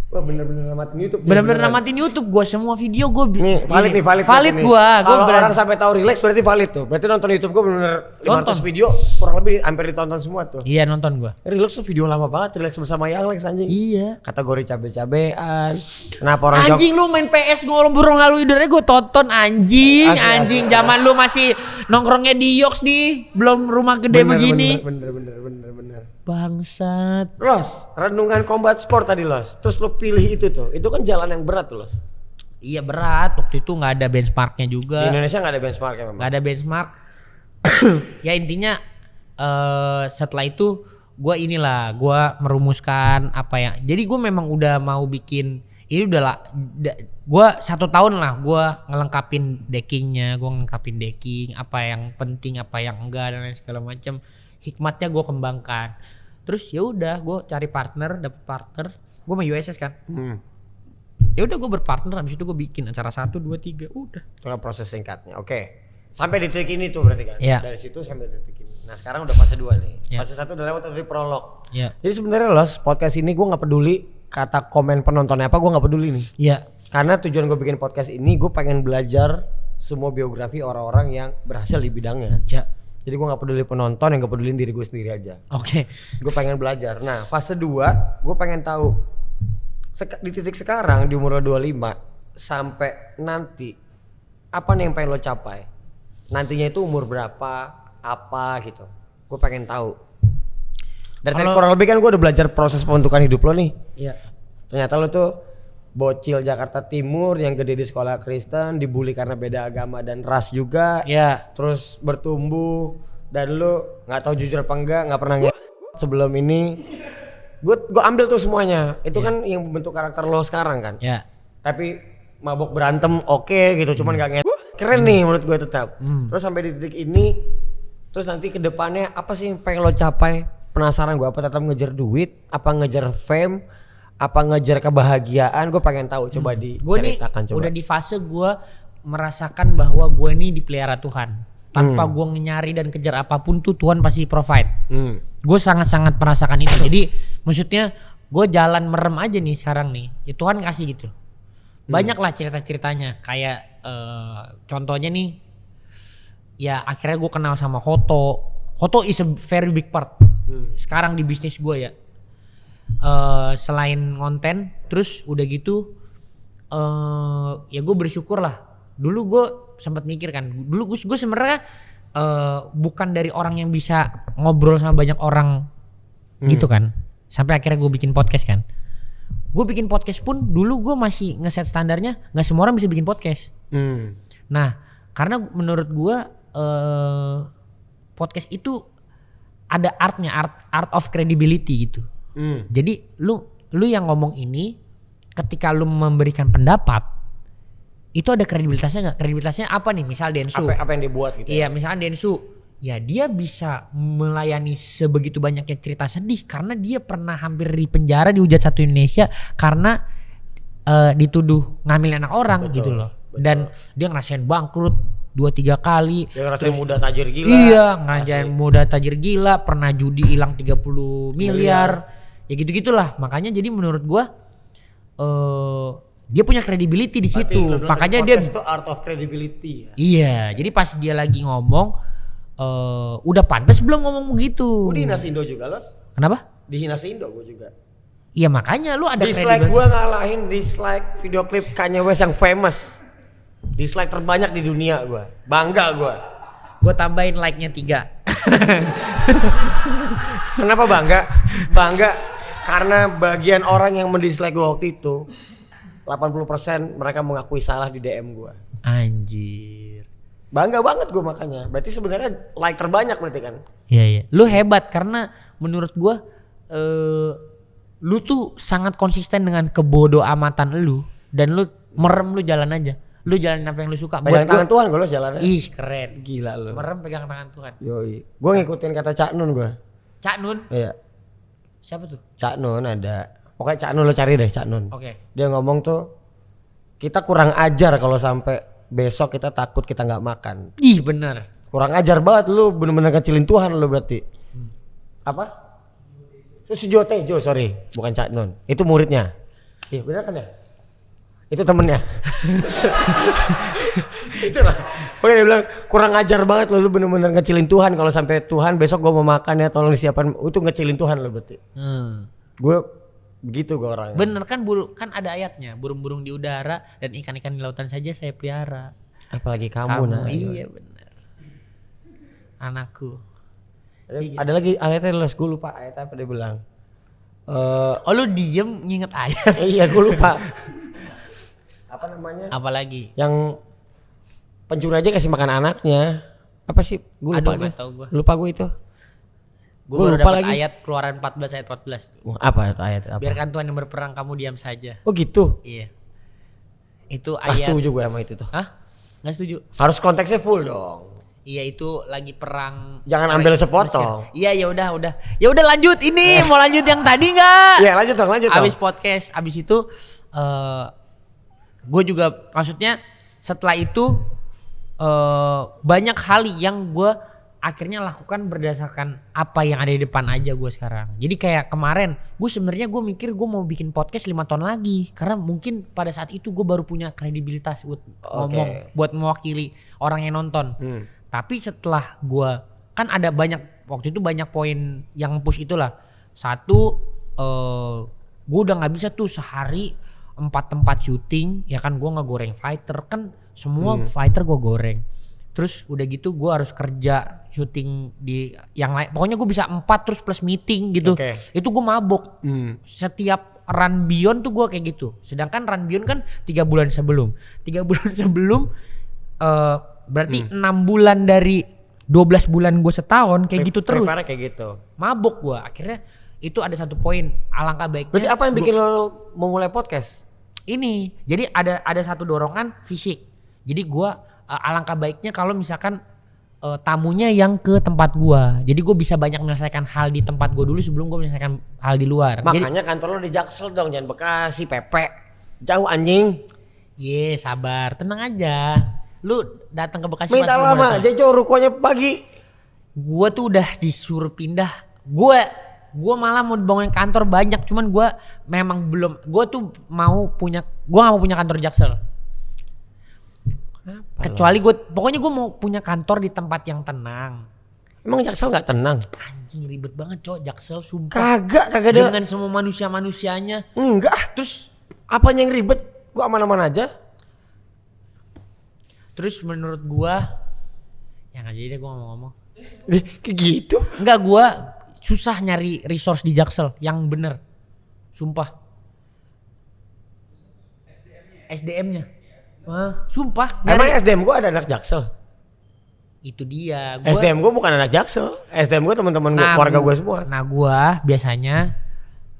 Wah bener-bener namatin YouTube. Bener-bener namatin YouTube gue, semua video gue. Nih valid gue. Kalau orang sampai tahu relax berarti valid tuh. Berarti nonton YouTube gue bener-bener 500 video kurang lebih hampir ditonton semua tuh. Iya nonton gue. Relax tuh video lama banget, relax bersama yang Lex anjing. Iya. Kategori cabe-cabean. Kenapa orang anjing lu main PS ngobrol lalu idenya gue tonton anjing. Anjing zaman lu masih nongkrongnya di Yoks di belum rumah gede begini. Bener. Bangsat. Los, renungan combat sport tadi Los. Terus lo pilih itu tuh. Itu kan jalan yang berat tuh Los. Iya berat. Waktu itu nggak ada benchmarknya juga. Di Indonesia nggak ada benchmarknya memang. Nggak ada benchmark. Ya intinya setelah itu gue merumuskan apa ya. Jadi gue memang udah mau bikin. Ini udah lah. Gue 1 tahun lah gue ngelengkapin deckingnya. Gue ngelengkapin decking. Apa yang penting, apa yang enggak dan lain segala macam. Hikmatnya gue kembangkan. Terus ya udah gue cari dapet partner, gue sama USS kan. Ya udah gue berpartner, habis itu gue bikin acara 1, 2, 3, udah. Itu proses singkatnya. Oke. Sampai di titik ini tuh berarti kan. Ya. Dari situ sampai di titik ini. Nah sekarang udah fase 2 nih. Ya. Fase 1 udah lewat dari prolog. Ya. Jadi sebenarnya Los, podcast ini gue nggak peduli kata komen penontonnya apa, gue nggak peduli nih. Iya. Karena tujuan gue bikin podcast ini, gue pengen belajar semua biografi orang-orang yang berhasil di bidangnya. Iya. Jadi gue gak peduli penonton, yang gue pedulin diri gue sendiri aja. Oke. Gue pengen belajar. Nah fase 2 gue pengen tahu di titik sekarang di umur 25 sampai nanti apa nih yang pengen lo capai. Nantinya itu umur berapa, apa gitu. Gue pengen tahu. Dari kurang lebih kan gue udah belajar proses pembentukan hidup lo nih. Iya. Ternyata lo tuh bocil Jakarta Timur yang gede di sekolah Kristen, dibully karena beda agama dan ras juga. Ya. Terus bertumbuh dan lu nggak tahu jujur apa enggak, nggak pernah sebelum ini. Gue ambil tuh semuanya. Itu kan yang membentuk karakter lo sekarang kan. Ya. Tapi mabok berantem oke gitu, cuman nggak keren nih menurut gue tetap. Terus sampai di titik ini, terus nanti ke depannya apa sih yang pengen lo capai? Penasaran gue, apa tetap ngejar duit, apa ngejar fame, apa ngejar kebahagiaan? Gue pengen tahu, coba diceritakan. Coba. Udah di fase gue merasakan bahwa gue ini dipelihara Tuhan. Tanpa gue nyari dan kejar apapun tuh Tuhan pasti provide. Gue sangat-sangat merasakan itu. Jadi maksudnya gue jalan merem aja nih sekarang nih. Ya Tuhan kasih gitu. Banyak lah cerita-ceritanya. Kayak contohnya nih, ya akhirnya gue kenal sama Hoto. Hoto is a very big part sekarang di bisnis gue ya. Selain konten, terus udah gitu ya gue bersyukur lah. Dulu gue sempat mikir kan, dulu gue sebenarnya bukan dari orang yang bisa ngobrol sama banyak orang gitu kan. Sampai akhirnya gue bikin podcast kan. Gue bikin podcast pun dulu gue masih ngeset standarnya nggak semua orang bisa bikin podcast. Nah karena menurut gue podcast itu ada artnya, art of credibility gitu. Jadi lu yang ngomong ini ketika lu memberikan pendapat itu ada kredibilitasnya nggak? Kredibilitasnya apa nih? Misal Densu. Apa yang dibuat gitu? Iya, misalnya Densu. Ya dia bisa melayani sebegitu banyaknya cerita sedih karena dia pernah hampir di penjara di Hujat Satu Indonesia karena dituduh ngambil anak orang. Betul, gitu loh. Betul. Dan dia ngerasain bangkrut 2-3 kali. Dia ngerasain muda tajir gila. Iya, ngerasain muda tajir gila, pernah judi hilang 30 miliar. Ya gitu-gitulah. Makanya jadi menurut gua dia punya credibility di situ. Makanya dia itu art of credibility ya. Iya, jadi pas dia lagi ngomong udah pantas belum ngomong begitu. Gue dihina Indo juga Los. Kenapa? Dihina Indo gue juga. Iya makanya lu ada dislike gue ngalahin dislike video klip Kanye West yang famous. Dislike terbanyak di dunia gue. Bangga gue. Gue tambahin like-nya 3. Kenapa bangga? Bangga karena bagian orang yang mendislike gue waktu itu 80% mereka mengakui salah di DM gue. Anjir. Bangga banget gue makanya. Berarti sebenarnya like terbanyak berarti kan? Iya iya. Lu hebat karena menurut gue lu tuh sangat konsisten dengan kebodoh amatan lu dan lu merem, lu jalan aja. Lu jalan apa yang lu suka. Pegang tangan Tuhan gue los jalannya. Ih keren. Gila lu. Merem pegang tangan Tuhan. Yoi. Gue ngikutin kata Cak Nun gue. Cak Nun? Iya. Siapa tuh? Cak Nun ada. Pokoknya Cak Nun lo cari deh Cak Nun. Oke. Dia ngomong tuh kita kurang ajar kalau sampai besok kita takut kita nggak makan. Ih bener. Kurang ajar banget lu, bener-bener kecilin Tuhan lu berarti. Apa? Sujotejo, sorry, bukan Cak Nun. Itu muridnya. Iya bener kan ya? Itu temennya. Itulah. Oke dia bilang kurang ajar banget lu bener-bener ngecilin Tuhan kalau sampai Tuhan besok gua mau makan ya tolong disiapkan. Itu ngecilin Tuhan lu berarti. Gue begitu gue orangnya. Bener kan kan ada ayatnya burung-burung di udara dan ikan-ikan di lautan saja saya pelihara. Apalagi kamu nah. Iya bener. Anakku. Ada lagi ayatnya gue lupa ayat apa dia bilang. Oh lu diem nginget ayat. Iya gue lupa. Apa namanya? Apalagi? Yang pencuri aja kasih makan anaknya. Apa sih? Gue lupa. Lupa gue itu. Gue lupa lagi ayat Keluaran 14 ayat 14 tuh. Apa ayat apa? Biarkan Tuhan yang berperang, kamu diam saja. Oh gitu? Iya. Itu ayat. Gak setuju gue sama itu tuh. Hah? Gak setuju? Harus konteksnya full dong. Iya itu lagi perang. Jangan ambil sepotong. Iya ya udah. Ya udah lanjut ini mau lanjut yang tadi nggak? Iya lanjut dong. Abis podcast, abis itu gue juga maksudnya setelah itu banyak hal yang gue akhirnya lakukan berdasarkan apa yang ada di depan aja gue sekarang. Jadi kayak kemarin gue sebenarnya gue mikir gue mau bikin podcast 5 tahun lagi karena mungkin pada saat itu gue baru punya kredibilitas buat ngomong, buat mewakili orang yang nonton. Tapi setelah gue kan ada banyak waktu itu banyak poin yang push itulah. Satu gue udah nggak bisa tuh sehari 4 tempat syuting ya kan, gue ngegoreng fighter kan semua fighter gue goreng. Terus udah gitu gue harus kerja syuting di yang lain. Pokoknya gue bisa 4 terus plus meeting gitu. Itu gue mabok. Setiap run Beyond tuh gue kayak gitu. Sedangkan run Beyond kan 3 bulan sebelum. 3 bulan sebelum berarti 6 bulan dari 12 bulan gue setahun kayak gitu terus. Prepare kayak gitu. Mabok gue. Akhirnya itu ada satu poin, alangkah baiknya. Berarti apa yang bikin lo mau mulai podcast? Ini. Jadi ada satu dorongan fisik. Jadi gue alangkah baiknya kalau misalkan tamunya yang ke tempat gua. Jadi gua bisa banyak menyelesaikan hal di tempat gua dulu sebelum gua menyelesaikan hal di luar. Makanya kantor lo di Jaksel dong, jangan Bekasi, Pepe. Jauh anjing. Sabar, tenang aja. Lu datang ke Bekasi minta lama, Jejo rukonya pagi. Gua tuh udah disuruh pindah. Gua malah mau bangun kantor banyak, cuman gua memang belum. Gua tuh gak mau punya kantor di Jaksel. Kecuali pokoknya gue mau punya kantor di tempat yang tenang. Emang Jaksel gak tenang? Anjing ribet banget cowok Jaksel, sumpah. Kagak ada. Dengan semua manusianya. Enggak. Terus apanya yang ribet? Gue aman-aman aja. Terus menurut gue, ya gak jadi deh gue ngomong. Kayak gitu? Enggak, gue susah nyari resource di Jaksel yang bener. Sumpah. SDM-nya. Sumpah. Emang SDM gue ada anak Jaksel? Itu dia. SDM gue bukan anak Jaksel. SDM gue teman-teman gue, keluarga gue semua. Nah gue biasanya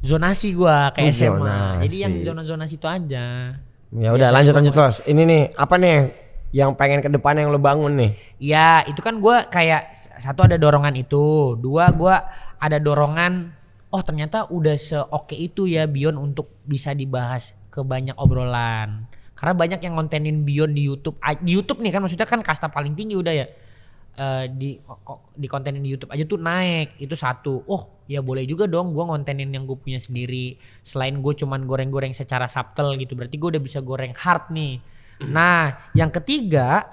zonasi gue kayak SMA. Zonasi. Jadi yang zona-zona situ aja. Ya udah lanjut Los. Ini nih apa nih yang pengen ke depan yang lo bangun nih? Ya itu kan gue kayak satu ada dorongan itu. Dua gue ada dorongan. Oh ternyata udah se-oke itu ya Beyond untuk bisa dibahas ke banyak obrolan. Karena banyak yang kontenin Beyond di YouTube. Di YouTube nih kan maksudnya kan kasta paling tinggi udah ya. Di kontenin di YouTube aja tuh naik. Itu satu. Oh ya boleh juga dong gue ngontenin yang gue punya sendiri. Selain gue cuman goreng-goreng secara subtle gitu. Berarti gue udah bisa goreng hard nih. Nah yang ketiga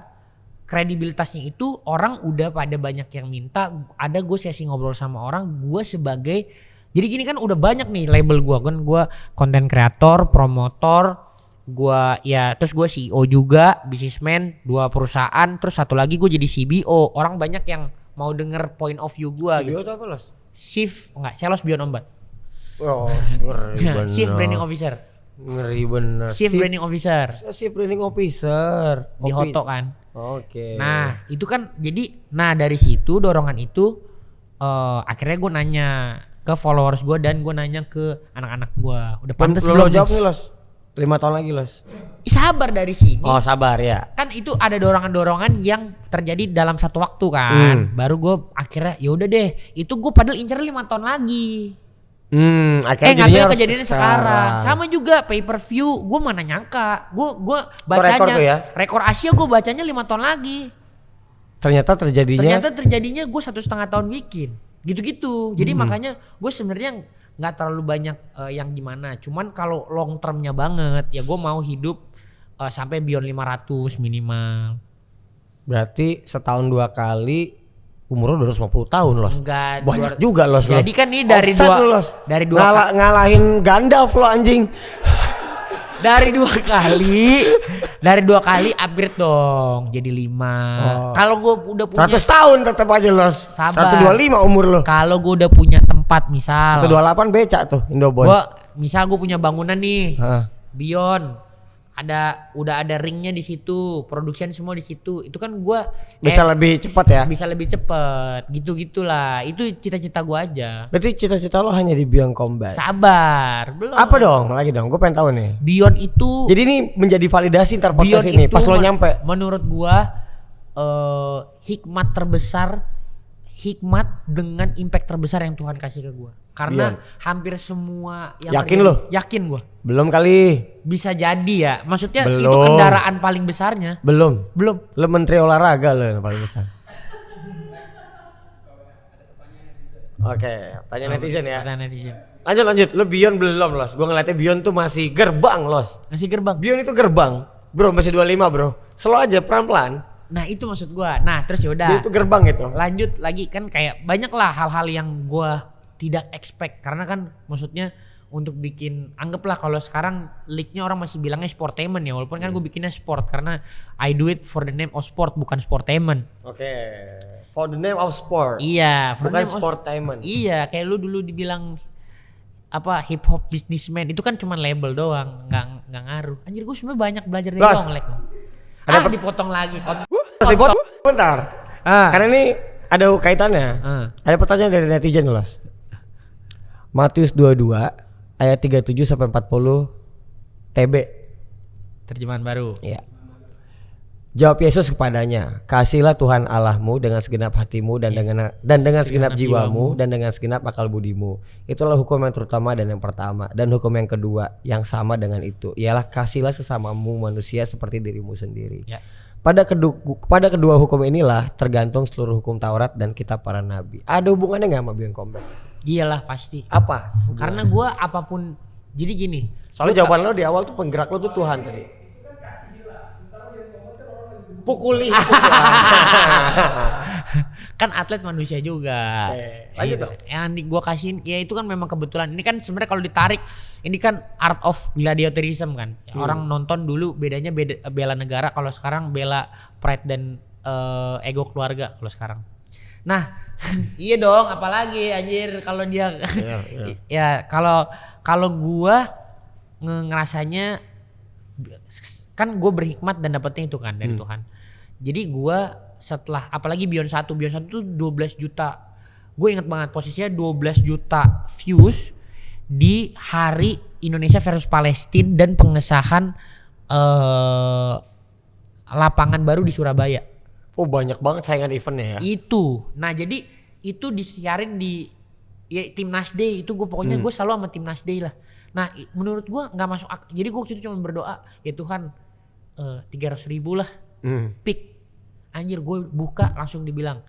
kredibilitasnya itu orang udah pada banyak yang minta. Ada gue sesi ngobrol sama orang. Gue sebagai. Jadi gini kan udah banyak nih label gue. Kan gue konten kreator, promotor. Terus gue CEO juga, businessman, 2 perusahaan, terus satu lagi gue jadi CBO. Orang banyak yang mau denger point of view gue. CBO itu apa Los? Sales Beyond Obat. Oh, ngeri bener. Chief Branding Officer. Ngeri bener. Chief Branding Officer. Chief Branding Officer. Di Hoto kan. Oke. Nah itu kan jadi, dari situ dorongan itu akhirnya gue nanya ke followers gue dan gue nanya ke anak-anak gue. Udah pantas belum? Lo jawab nih Los. 5 tahun lagi Los. Sabar dari sini. Oh sabar ya. Kan itu ada dorongan-dorongan yang terjadi dalam satu waktu kan. Baru gue akhirnya ya udah deh. Itu gue padahal incer 5 tahun lagi. Akhirnya kejadiannya sekarang. Sama juga pay per view. Gue mana nyangka. Gue bacanya rekor Asia gue bacanya 5 tahun lagi. Ternyata terjadinya gue 1,5 tahun bikin. Gitu-gitu. Jadi makanya gue sebenarnya nggak terlalu banyak yang gimana. Cuman kalau long termnya banget ya gue mau hidup sampai Beyond 500 minimal. Berarti setahun 2 kali umur lo 250 tahun Los. Enggak. Banyak juga Los. Jadi kan ini dari dua ngalahin Gandalf lo anjing. Dari 2 kali upgrade dong jadi 5. Kalau gue udah punya 100 tahun tetap aja Los. Sabar. 125 umur lo. Kalau gue udah punya tempat misal 128 becak tuh Indoboys. Misal gue punya bangunan nih. Beyond udah ada ringnya di situ, production semua di situ. Itu kan gue bisa lebih cepat ya. Bisa lebih cepat. Gitu-gitulah. Itu cita-cita gue aja. Berarti cita-cita lo hanya di Beyond Combat. Sabar, belum. Apa dong? Lagi dong. Gue pengen tahu nih. Beyond itu. Jadi ini menjadi validasi ntar podcast ini pas lo nyampe. Menurut gue hikmat dengan impact terbesar yang Tuhan kasih ke gue. Karena hampir semua yang yakin lo? Yakin gue. Belum kali. Bisa jadi ya. Maksudnya belum. Itu kendaraan paling besarnya. Belum. Lo menteri olahraga lo yang paling besar. Oke, tanya netizen ya. Tanya netizen. Lanjut. Lo Beyond belum Los. Gue ngeliatnya Beyond tuh masih gerbang Los. Masih gerbang. Beyond itu gerbang. Bro masih 25 bro. Slow aja pelan-pelan. Nah itu maksud gue. Nah terus yaudah. Itu gerbang itu. Lanjut lagi kan kayak banyak lah hal-hal yang gue tidak expect. Karena kan maksudnya untuk bikin, anggaplah kalau sekarang league-nya orang masih bilangnya sportainment ya. Walaupun kan gue bikinnya sport. Karena I do it for the name of sport, bukan sportainment. Oke. For the name of sport. Iya. Bukan sportainment. Iya kayak lu dulu dibilang hip hop businessman itu kan cuma label doang, nggak ngaruh. Anjir gue sebenarnya banyak belajar dari Los. Longlek. Ada Dipotong lagi. Bentar. Karena ini ada kaitannya. Ada pertanyaan dari netizen Los. Matius 22 ayat 37 sampai 40 TB. Terjemahan baru. Ya. Jawab Yesus kepadanya, kasihlah Tuhan Allahmu dengan segenap hatimu dan dengan segenap jiwamu dan dengan segenap akal budimu. Itulah hukum yang terutama dan yang pertama. Dan hukum yang kedua yang sama dengan itu, ialah kasihlah sesamamu manusia seperti dirimu sendiri. Ya. Pada kedua hukum inilah tergantung seluruh hukum Taurat dan kitab para nabi. Ada hubungannya nggak sama Beyond Combat? Iyalah pasti. Apa? Karena gue apapun, jadi gini. Soalnya jawaban lo di awal tuh penggerak lo tuh Tuhan tadi. Pukuli. Kan atlet manusia juga. Lanjut dong. Yang gue kasihin, ya itu kan memang kebetulan. Ini kan sebenarnya kalau ditarik, ini kan art of gladiatorism kan. Orang nonton dulu bedanya bela negara, kalau sekarang bela pride dan ego keluarga kalau sekarang. Nah, iya dong, apalagi anjir kalau dia ya kalau gua ngerasanya kan gue berhikmat dan dapetnya itu kan dari Tuhan. Jadi gua setelah apalagi Beyond 1 tuh 12 juta. Gue inget banget posisinya 12 juta views di hari Indonesia versus Palestina dan pengesahan lapangan baru di Surabaya. Oh banyak banget saingan eventnya ya. Itu. Nah jadi itu disiarin di ya, Timnas Day itu gue pokoknya gue selalu sama Timnas Day lah. Nah menurut gue nggak masuk jadi gue waktu itu cuma berdoa ya Tuhan 300.000 lah pick. Anjir gue buka langsung dibilang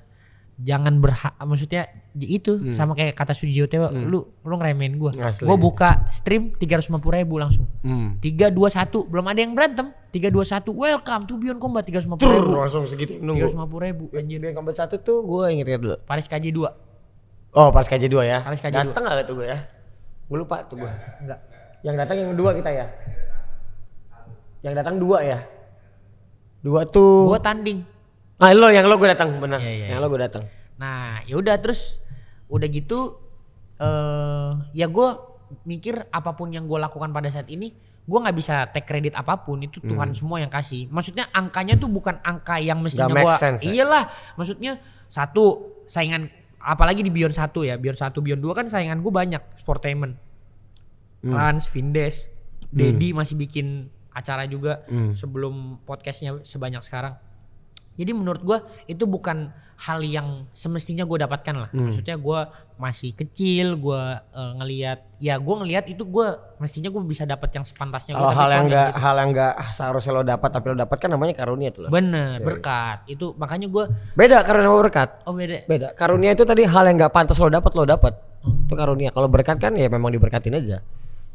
jangan maksudnya itu sama kayak kata Sujio Tewa lu ngeremehin gue. Gue buka stream 350.000 langsung. 3, 2, 1 belum ada yang berantem. 3, 2, 1 welcome to Beyond Combat 350.000. Langsung segitu nunggu. 350.000 anjir. Beyond Combat 1 tuh gue inget dulu. Paris KJ 2. Oh pas KJ 2 ya. Paris KJ 2. Datang gak tuh gue ya? Gue lupa tuh gue. Enggak. Yang datang yang kedua kita ya. Yang datang 2 ya. 2 tuh. Gue tanding. Ah yang lo gue datang benar. Iya. Yang lo gue datang. Nah ya udah terus udah gitu ya gue mikir apapun yang gue lakukan pada saat ini gue nggak bisa take kredit apapun, itu Tuhan semua yang kasih. Maksudnya angkanya tuh bukan angka yang mestinya gue iyalah maksudnya satu saingan apalagi di Beyond 1 ya, Beyond 1 Beyond 2 kan saingan gue banyak Sportainment, Rans, Vindes, Dedi masih bikin acara juga sebelum podcastnya sebanyak sekarang. Jadi menurut gue itu bukan hal yang semestinya gue dapatkan lah. Maksudnya gue masih kecil, gue ngelihat itu gue mestinya gue bisa dapat yang sepantasnya. Kalau hal yang nggak seharusnya lo dapat tapi lo dapat kan namanya karunia tuh. Bener, berkat. Itu makanya gue beda karunia sama berkat. Oh beda. Beda. Karunia itu tadi hal yang nggak pantas lo dapat. Itu karunia. Kalau berkat kan ya memang diberkatin aja.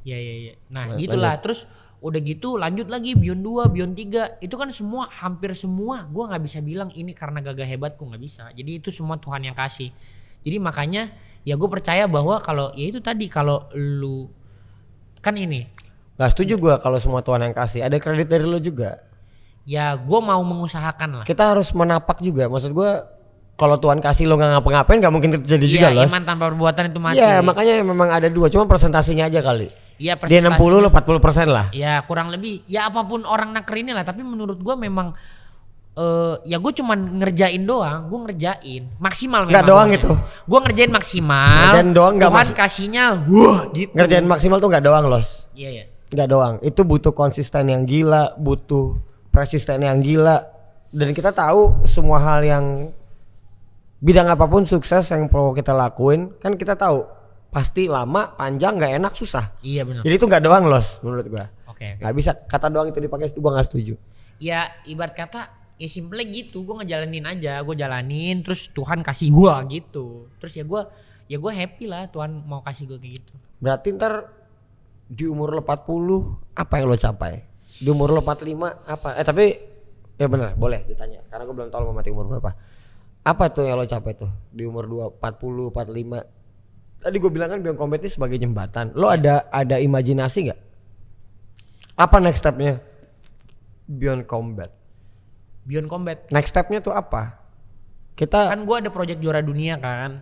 Iya. Nah gitulah. Terus udah gitu lanjut lagi Beyond 2, Beyond 3 itu kan semua hampir semua gue nggak bisa bilang ini karena gagah hebatku, nggak bisa. Jadi itu semua Tuhan yang kasih. Jadi makanya ya gue percaya bahwa kalau ya itu tadi kalau lu kan ini. Gak setuju gue kalau semua Tuhan yang kasih, ada kredit dari lu juga. Ya gue mau mengusahakan lah. Kita harus menapak juga, maksud gue kalau Tuhan kasih lo nggak ngapa-ngapain nggak mungkin terjadi juga loh. Iya iman tanpa perbuatan itu mati. Iya makanya memang ada 2, cuma presentasinya aja kali. Iya dia 60 lo 40% lah. Ya kurang lebih. Ya apapun orang naker ini lah. Tapi menurut gue memang ya gue cuman ngerjain doang. Gue ngerjain maksimal memang. Gak doang itu. Gue ngerjain maksimal. Ngerjain doang gak Tuhan kasihnya wah gitu. Ngerjain maksimal tuh gak doang Los. Iya. Gak doang. Itu butuh konsisten yang gila. Butuh persisten yang gila. Dan kita tahu semua hal yang bidang apapun sukses yang perlu kita lakuin. Kan kita tahu pasti lama, panjang, nggak enak, susah. Iya benar. Jadi itu nggak doang Los, menurut gua. Oke. Nggak bisa kata doang itu dipakai, gua nggak setuju. Ya ibarat kata, ya simple gitu, gua ngejalanin aja, gua jalanin, terus Tuhan kasih gua gitu. Terus ya gua happy lah Tuhan mau kasih gua kayak gitu. Berarti ntar di umur lo 40 apa yang lo capai? Di umur lo 45 apa? Tapi ya benar, boleh ditanya. Karena gua belum tahu lo mau mati umur berapa. Apa tuh yang lo capai tuh di umur 40, 45? Tadi gue bilang kan Beyond Combat ini sebagai jembatan. Lo ada imajinasi nggak? Apa next stepnya Beyond Combat? Beyond Combat. Next stepnya tuh apa? Kita Kan gue ada project juara dunia kan.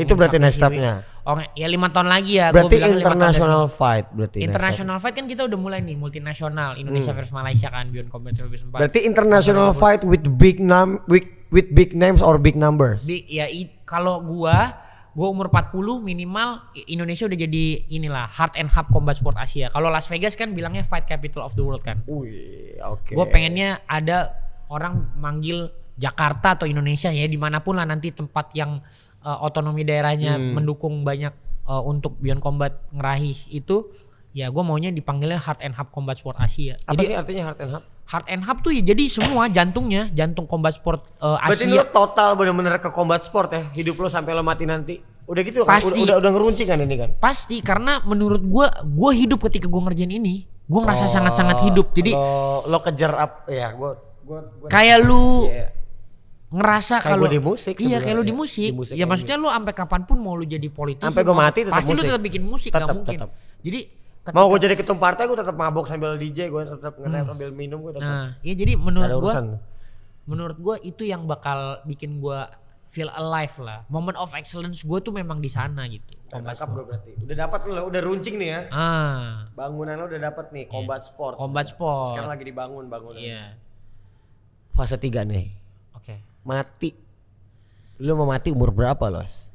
itu berarti next step-nya. Ya 5 tahun lagi ya. Berarti gua bilang 5 tahun international fight berarti. next International fight kan kita udah mulai nih multinasional Indonesia versus Malaysia kan Beyond Combat 2004. step. Berarti international fight with big names or big numbers. Kalau gua umur 40 minimal Indonesia udah jadi inilah heart and hub combat sport Asia. Kalau Las Vegas kan bilangnya fight capital of the world kan. Wih, oke. Gue pengennya ada orang manggil Jakarta atau Indonesia ya dimanapun lah nanti tempat yang otonomi daerahnya mendukung banyak untuk Beyond Combat ngeraih itu, ya gue maunya dipanggilnya Heart and Hub Combat Sport Asia. Apa Jadi sih artinya heart and hub? Heart and Hub tuh ya jadi semua jantungnya, jantung combat sport Berarti Asia. lu total bener-bener ke combat sport ya, hidup lu sampai lo mati nanti. Udah gitu kan? Pasti. Udah ngeruncing kan ini kan? Pasti karena menurut gue hidup ketika gue ngerjain ini, gue ngerasa sangat-sangat hidup. Jadi lo kejar up ya, gue kayak lu Iya. ngerasa Kayak kalau gua di musik iya kayak lu sebenarnya. di musik. Di musik ya kayak maksudnya lu sampai kapanpun mau lu jadi politisi, Sampai gua mati tetap pasti lu musik. tetap bikin musik, Tetap, gak mungkin. tetap. Jadi mau gue jadi ketum partai, gue tetap mabok sambil DJ, gue tetap nge-rap sambil minum, gue tetap. nah, iya jadi Gak ada urusan. menurut gua itu yang bakal bikin gua feel alive lah. Moment of excellence gua tuh memang di sana gitu. Lengkap gue berarti. Udah dapat lo, udah runcing nih ya. Bangunan lo udah dapat nih, combat sport. Combat sport. Sekarang lagi dibangun bangunan. Iya. Fase 3 nih. Oke. Mati. Lu mau mati umur berapa, Los?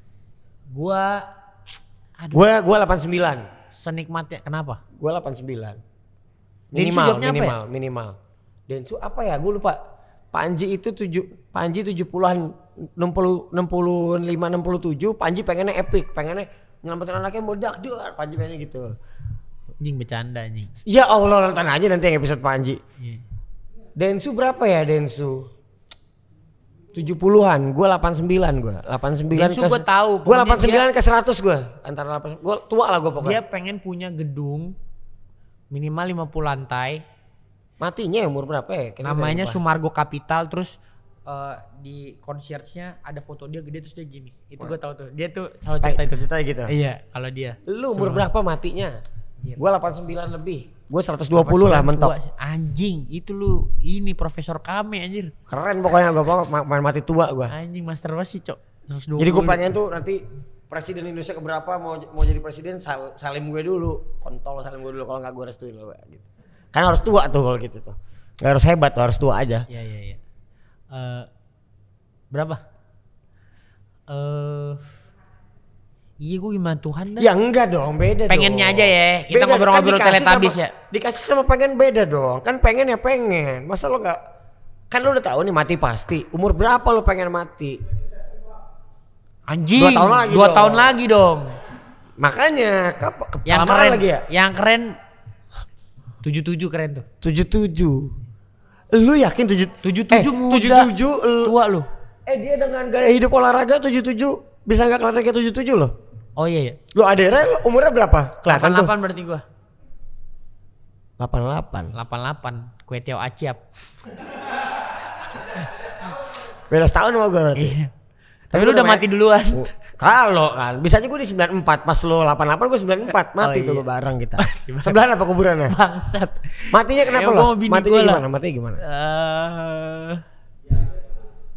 Gua Gua 89. senikmatnya kenapa? Gua 89. Densu jawabnya apa Minimal. Densu apa ya? Gue lupa. Panji itu Panji 70-an 65 67, Panji pengennya epic, pengennya nyelamatin anaknya mau dakdar, Panji pengennya gitu. Anjing bercanda anjing. Ya Allah, nonton aja nanti yang episode Panji. Iya. Densu berapa ya Densu? 70-an, gue 89 gue. 89 Densu gue tahu. Gue Pokoknya 89 ke 100 gue. Antara 8, gue tua lah gue pokoknya. Dia pengen punya gedung minimal 50 lantai. Matinya umur berapa ya? Kayaknya Namanya udah lupa. Sumargo Capital, terus di concierge-nya ada foto dia gede terus dia gini. Itu gue tahu tuh. Dia tuh selalu cerita itu. Cerita gitu. Iya, kalau dia. Lu umur berapa matinya? Iya. Gue 89 lebih. Gue 120 lah mentok. Anjing, itu lu ini Profesor Kame anjir. Keren pokoknya gue main mati tua gue. Anjing master wasi, Cok. 120. Jadi gue pengen tuh nanti presiden Indonesia keberapa mau jadi presiden salim gue dulu. Kontol salim gue dulu, kalau enggak gue restuin lo gitu. Kan harus tua tuh kalau gitu tuh. Gak harus hebat tuh, harus tua aja. Iya. Berapa? Iya gue gimana Tuhan dah. Ya enggak dong, beda Pengennya dong. aja ya. Kita Beda, ngobrol-ngobrol kan dikasih Teletubbies sama- ya. Dikasih sama pengen beda dong. Kan pengen ya pengen. Masa lo enggak, kan lo udah tahu nih mati pasti. Umur berapa lo pengen mati? Anjing. 2 tahun lagi 2 dong. tahun lagi dong. Makanya Yang kelamaan keren lagi ya. Yang keren 77 keren tuh. 77. Lu yakin 77 muda. 77 Tua lu. dia dengan gaya hidup olahraga 77 bisa nggak kelihatan kayak 77 loh. Oh iya. Lu Adera umurnya berapa? Kelihatan 88 tuh. berarti gua. 88. 88. Kue Tiao Aciap. Beda setahun sama gue berarti. Iya. Tapi lu udah mati duluan. Kalau kan, bisanya gue di 94, pas lo 88 gue 94, mati Oh, tuh iya. bareng kita. Sebelahan apa kuburannya? Bangsat. Matinya kenapa Ya, lo? gua mau bini Matinya gua lah. gimana? Matinya gimana?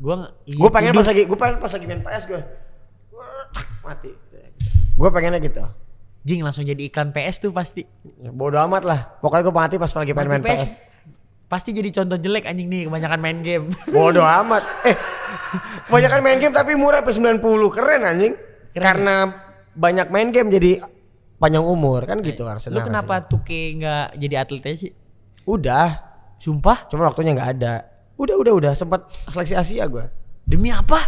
Gue Gue pengen pas lagi main PS gue. Mati. Gue pengennya gitu. Jing langsung jadi iklan PS tuh pasti. Ya, bodo amat lah. Pokoknya gue mati pas lagi pengen main PS. Pasti jadi contoh jelek anjing nih kebanyakan main game. Bodo amat. Kebanyakan main game tapi murah sampai 90. Keren anjing. Keren. Karena banyak main game jadi panjang umur kan gitu harusnya. Lu kenapa Tuke nggak jadi atlet aja sih? Udah. Sumpah? Cuma waktunya nggak ada. Udah sempat seleksi Asia gue. Demi apa?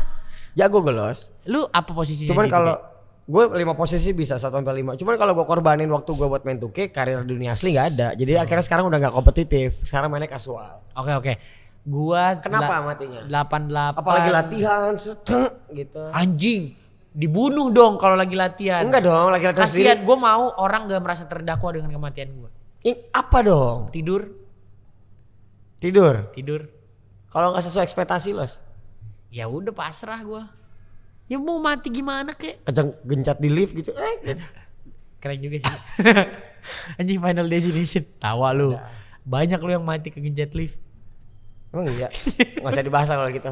Jago gue Los. Lu apa posisinya? Cuman di kalau Tuke? gue 5 posisi bisa 1 sampai 5. Cuman kalau gue korbanin waktu gue buat main 2K, karir dunia asli nggak ada. Jadi akhirnya sekarang udah nggak kompetitif. Sekarang mainnya kasual. Oke. Gua Kenapa matinya? 88. Apalagi latihan gitu. Anjing. Dibunuh dong kalau lagi latihan. Enggak dong, lagi latihan Kasian, sendiri. gue mau orang gak merasa terdakwa dengan kematian gue. Apa dong? Tidur. Kalau nggak sesuai ekspektasi Los. Ya udah pasrah gue. Ya mau mati gimana kek? Gencet di lift gitu. Gitu. Keren juga sih. Anjing Final Destination. Tawa lu. Banyak lu yang mati kegencet lift. Emang iya. Nggak usah dibahas kalau gitu.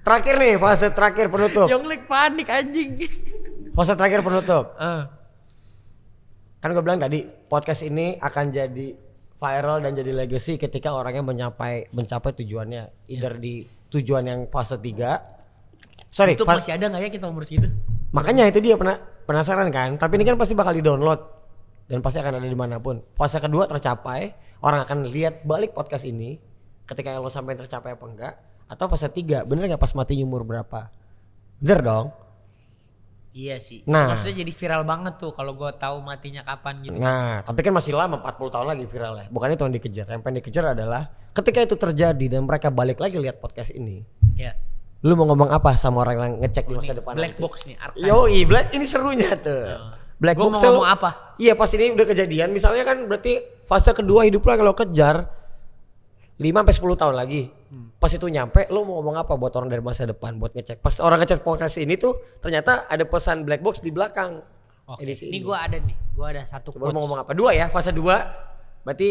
Terakhir nih, fase terakhir penutup. Yonglek panik anjing. Fase terakhir penutup. Kan gue bilang tadi podcast ini akan jadi viral dan jadi legacy ketika orangnya mencapai tujuannya. Either di tujuan yang fase 3. Sorry, itu masih ada nggak ya kita umur segitu? makanya itu dia penasaran kan. Tapi ini kan pasti bakal di-download dan pasti akan ada dimanapun. Fase kedua tercapai, orang akan lihat balik podcast ini ketika lo sampai tercapai apa enggak. Atau fase 3, bener gak pas mati umur berapa? Bener dong. Iya sih. Nah, maksudnya jadi viral banget tuh kalau gue tahu matinya kapan gitu. Nah, tapi kan masih lama, 40 tahun lagi viralnya. Bukan itu yang dikejar. Yang pengen dikejar adalah ketika itu terjadi dan mereka balik lagi lihat podcast ini. Ya. Lu mau ngomong apa sama orang yang ngecek di masa depan? Black nanti? box nih, archive. Yoi, ini serunya tuh. Black Gua box mau ngomong apa? Iya, pas ini udah kejadian. Misalnya kan berarti fase kedua hidup lo kalau kejar 5-10 tahun lagi. Pas itu nyampe, lo mau ngomong apa buat orang dari masa depan buat ngecek? Pas orang ngecek podcast ini tuh ternyata ada pesan black box di belakang. Oke. Edisi Ini gue ada nih, gue ada satu Coba quotes. mau ngomong apa? 2 ya, fase 2. Berarti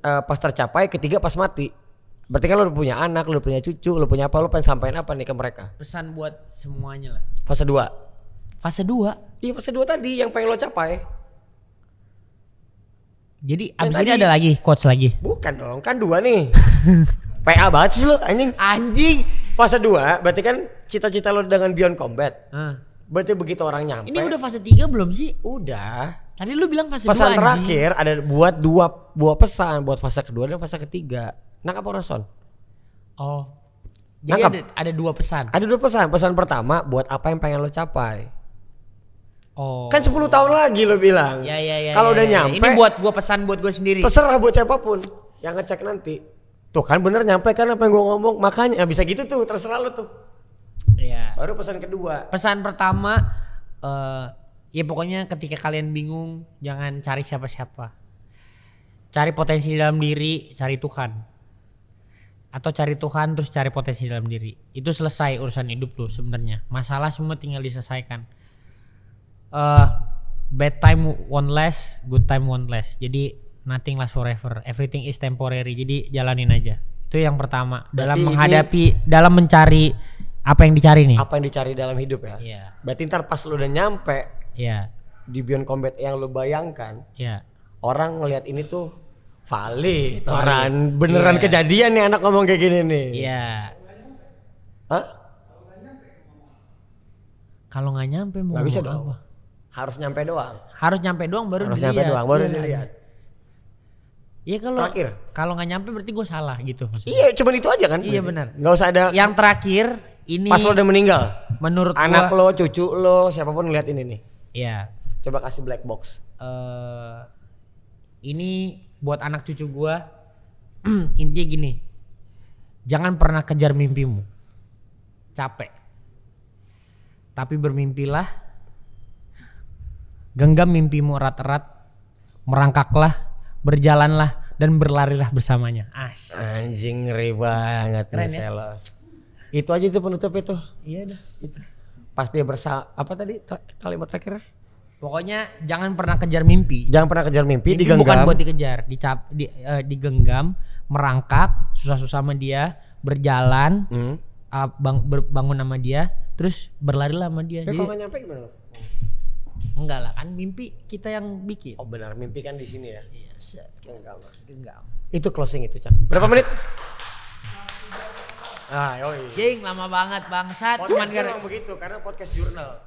pas tercapai, ketiga pas mati. Berarti kan lo udah punya anak, lo udah punya cucu, lo punya apa, lo pengen sampein apa nih ke mereka? Pesan buat semuanya lah. Fase 2. Fase 2. Iya, fase 2 tadi yang pengen lo capai. Jadi Yang abis ini tadi- ada lagi quotes lagi. Bukan dong, kan 2 nih. PA banget sih lo anjing. Anjing. Fase 2 berarti kan cita-cita lo dengan Beyond Combat. Berarti begitu orang nyampe. Ini udah fase 3 belum sih? Udah. Tadi lu bilang fase 2 Pesan anjing. terakhir ada buat dua pesan buat fase kedua dan fase ketiga. Nangkap apa Rason? Oh. Jadi Nangkap. ada 2 pesan. Ada 2 pesan. Pesan pertama buat apa yang pengen lo capai. Oh. Kan 10 tahun lagi lo bilang. Ya. Kalau udah ya. nyampe. Ini buat gua pesan buat gua sendiri. Terserah buat siapapun yang ngecek nanti. Tuh kan bener nyampe kan apa yang gue ngomong. Makanya bisa gitu tuh, terserah lo tuh. Iya. Baru pesan kedua. Pesan pertama ya pokoknya ketika kalian bingung jangan cari siapa-siapa. Cari potensi dalam diri, cari Tuhan. Atau cari Tuhan terus cari potensi dalam diri. Itu selesai urusan hidup lu sebenarnya. Masalah semua tinggal diselesaikan. Bad time won't last, good time won't last. Jadi nothing lasts forever. Everything is temporary. Jadi jalanin aja. Itu yang pertama. Dalam dalam mencari apa yang dicari nih. Apa yang dicari dalam hidup ya. Iya. Berarti ntar pas lo udah nyampe Iya. di Beyond Combat yang lo bayangkan. Iya. Orang ngelihat ini tuh valid. Orang beneran Iya. kejadian nih anak ngomong kayak gini nih. Iya. Hah? Kalau nggak nyampe mau Gak bisa ngomong dong. apa? Harus nyampe doang. Harus nyampe doang baru Harus dilihat. nyampe doang baru Iya. dilihat. Iya kalau Terakhir. kalau nggak nyampe berarti gue salah gitu maksudnya. Iya, cuman itu aja kan. Iya, benar. Gak usah ada. Yang terakhir ini Pas lo udah meninggal. menurut Anak gua, lo, cucu lo, siapapun ngeliat ini nih. ya Coba kasih black box. ini buat anak cucu gua intinya gini, jangan pernah kejar mimpimu, capek, tapi bermimpilah, genggam mimpimu erat-erat, merangkaklah, berjalanlah dan berlarilah bersamanya. Anjing ngeri banget Keren nih ya? Selos. Itu aja tuh penutup itu. Iya dah. Pas dia apa tadi kalimat terakhirnya? Pokoknya jangan pernah kejar mimpi. Jangan pernah kejar mimpi, Mimpi digenggam. bukan buat dikejar, digenggam, merangkak, susah-susah sama dia, berjalan, bangun sama dia, terus berlarilah sama dia. Tapi Jadi, kalau nggak nyampe gimana? enggak lah, kan mimpi kita yang bikin. Oh benar, mimpi kan di sini ya. Iya, set, genggam. Itu closing itu, Cak. Berapa menit? Ah, yoi. Jing, lama banget bangsat. Podcast Cuman gara memang begitu karena podcast jurnal.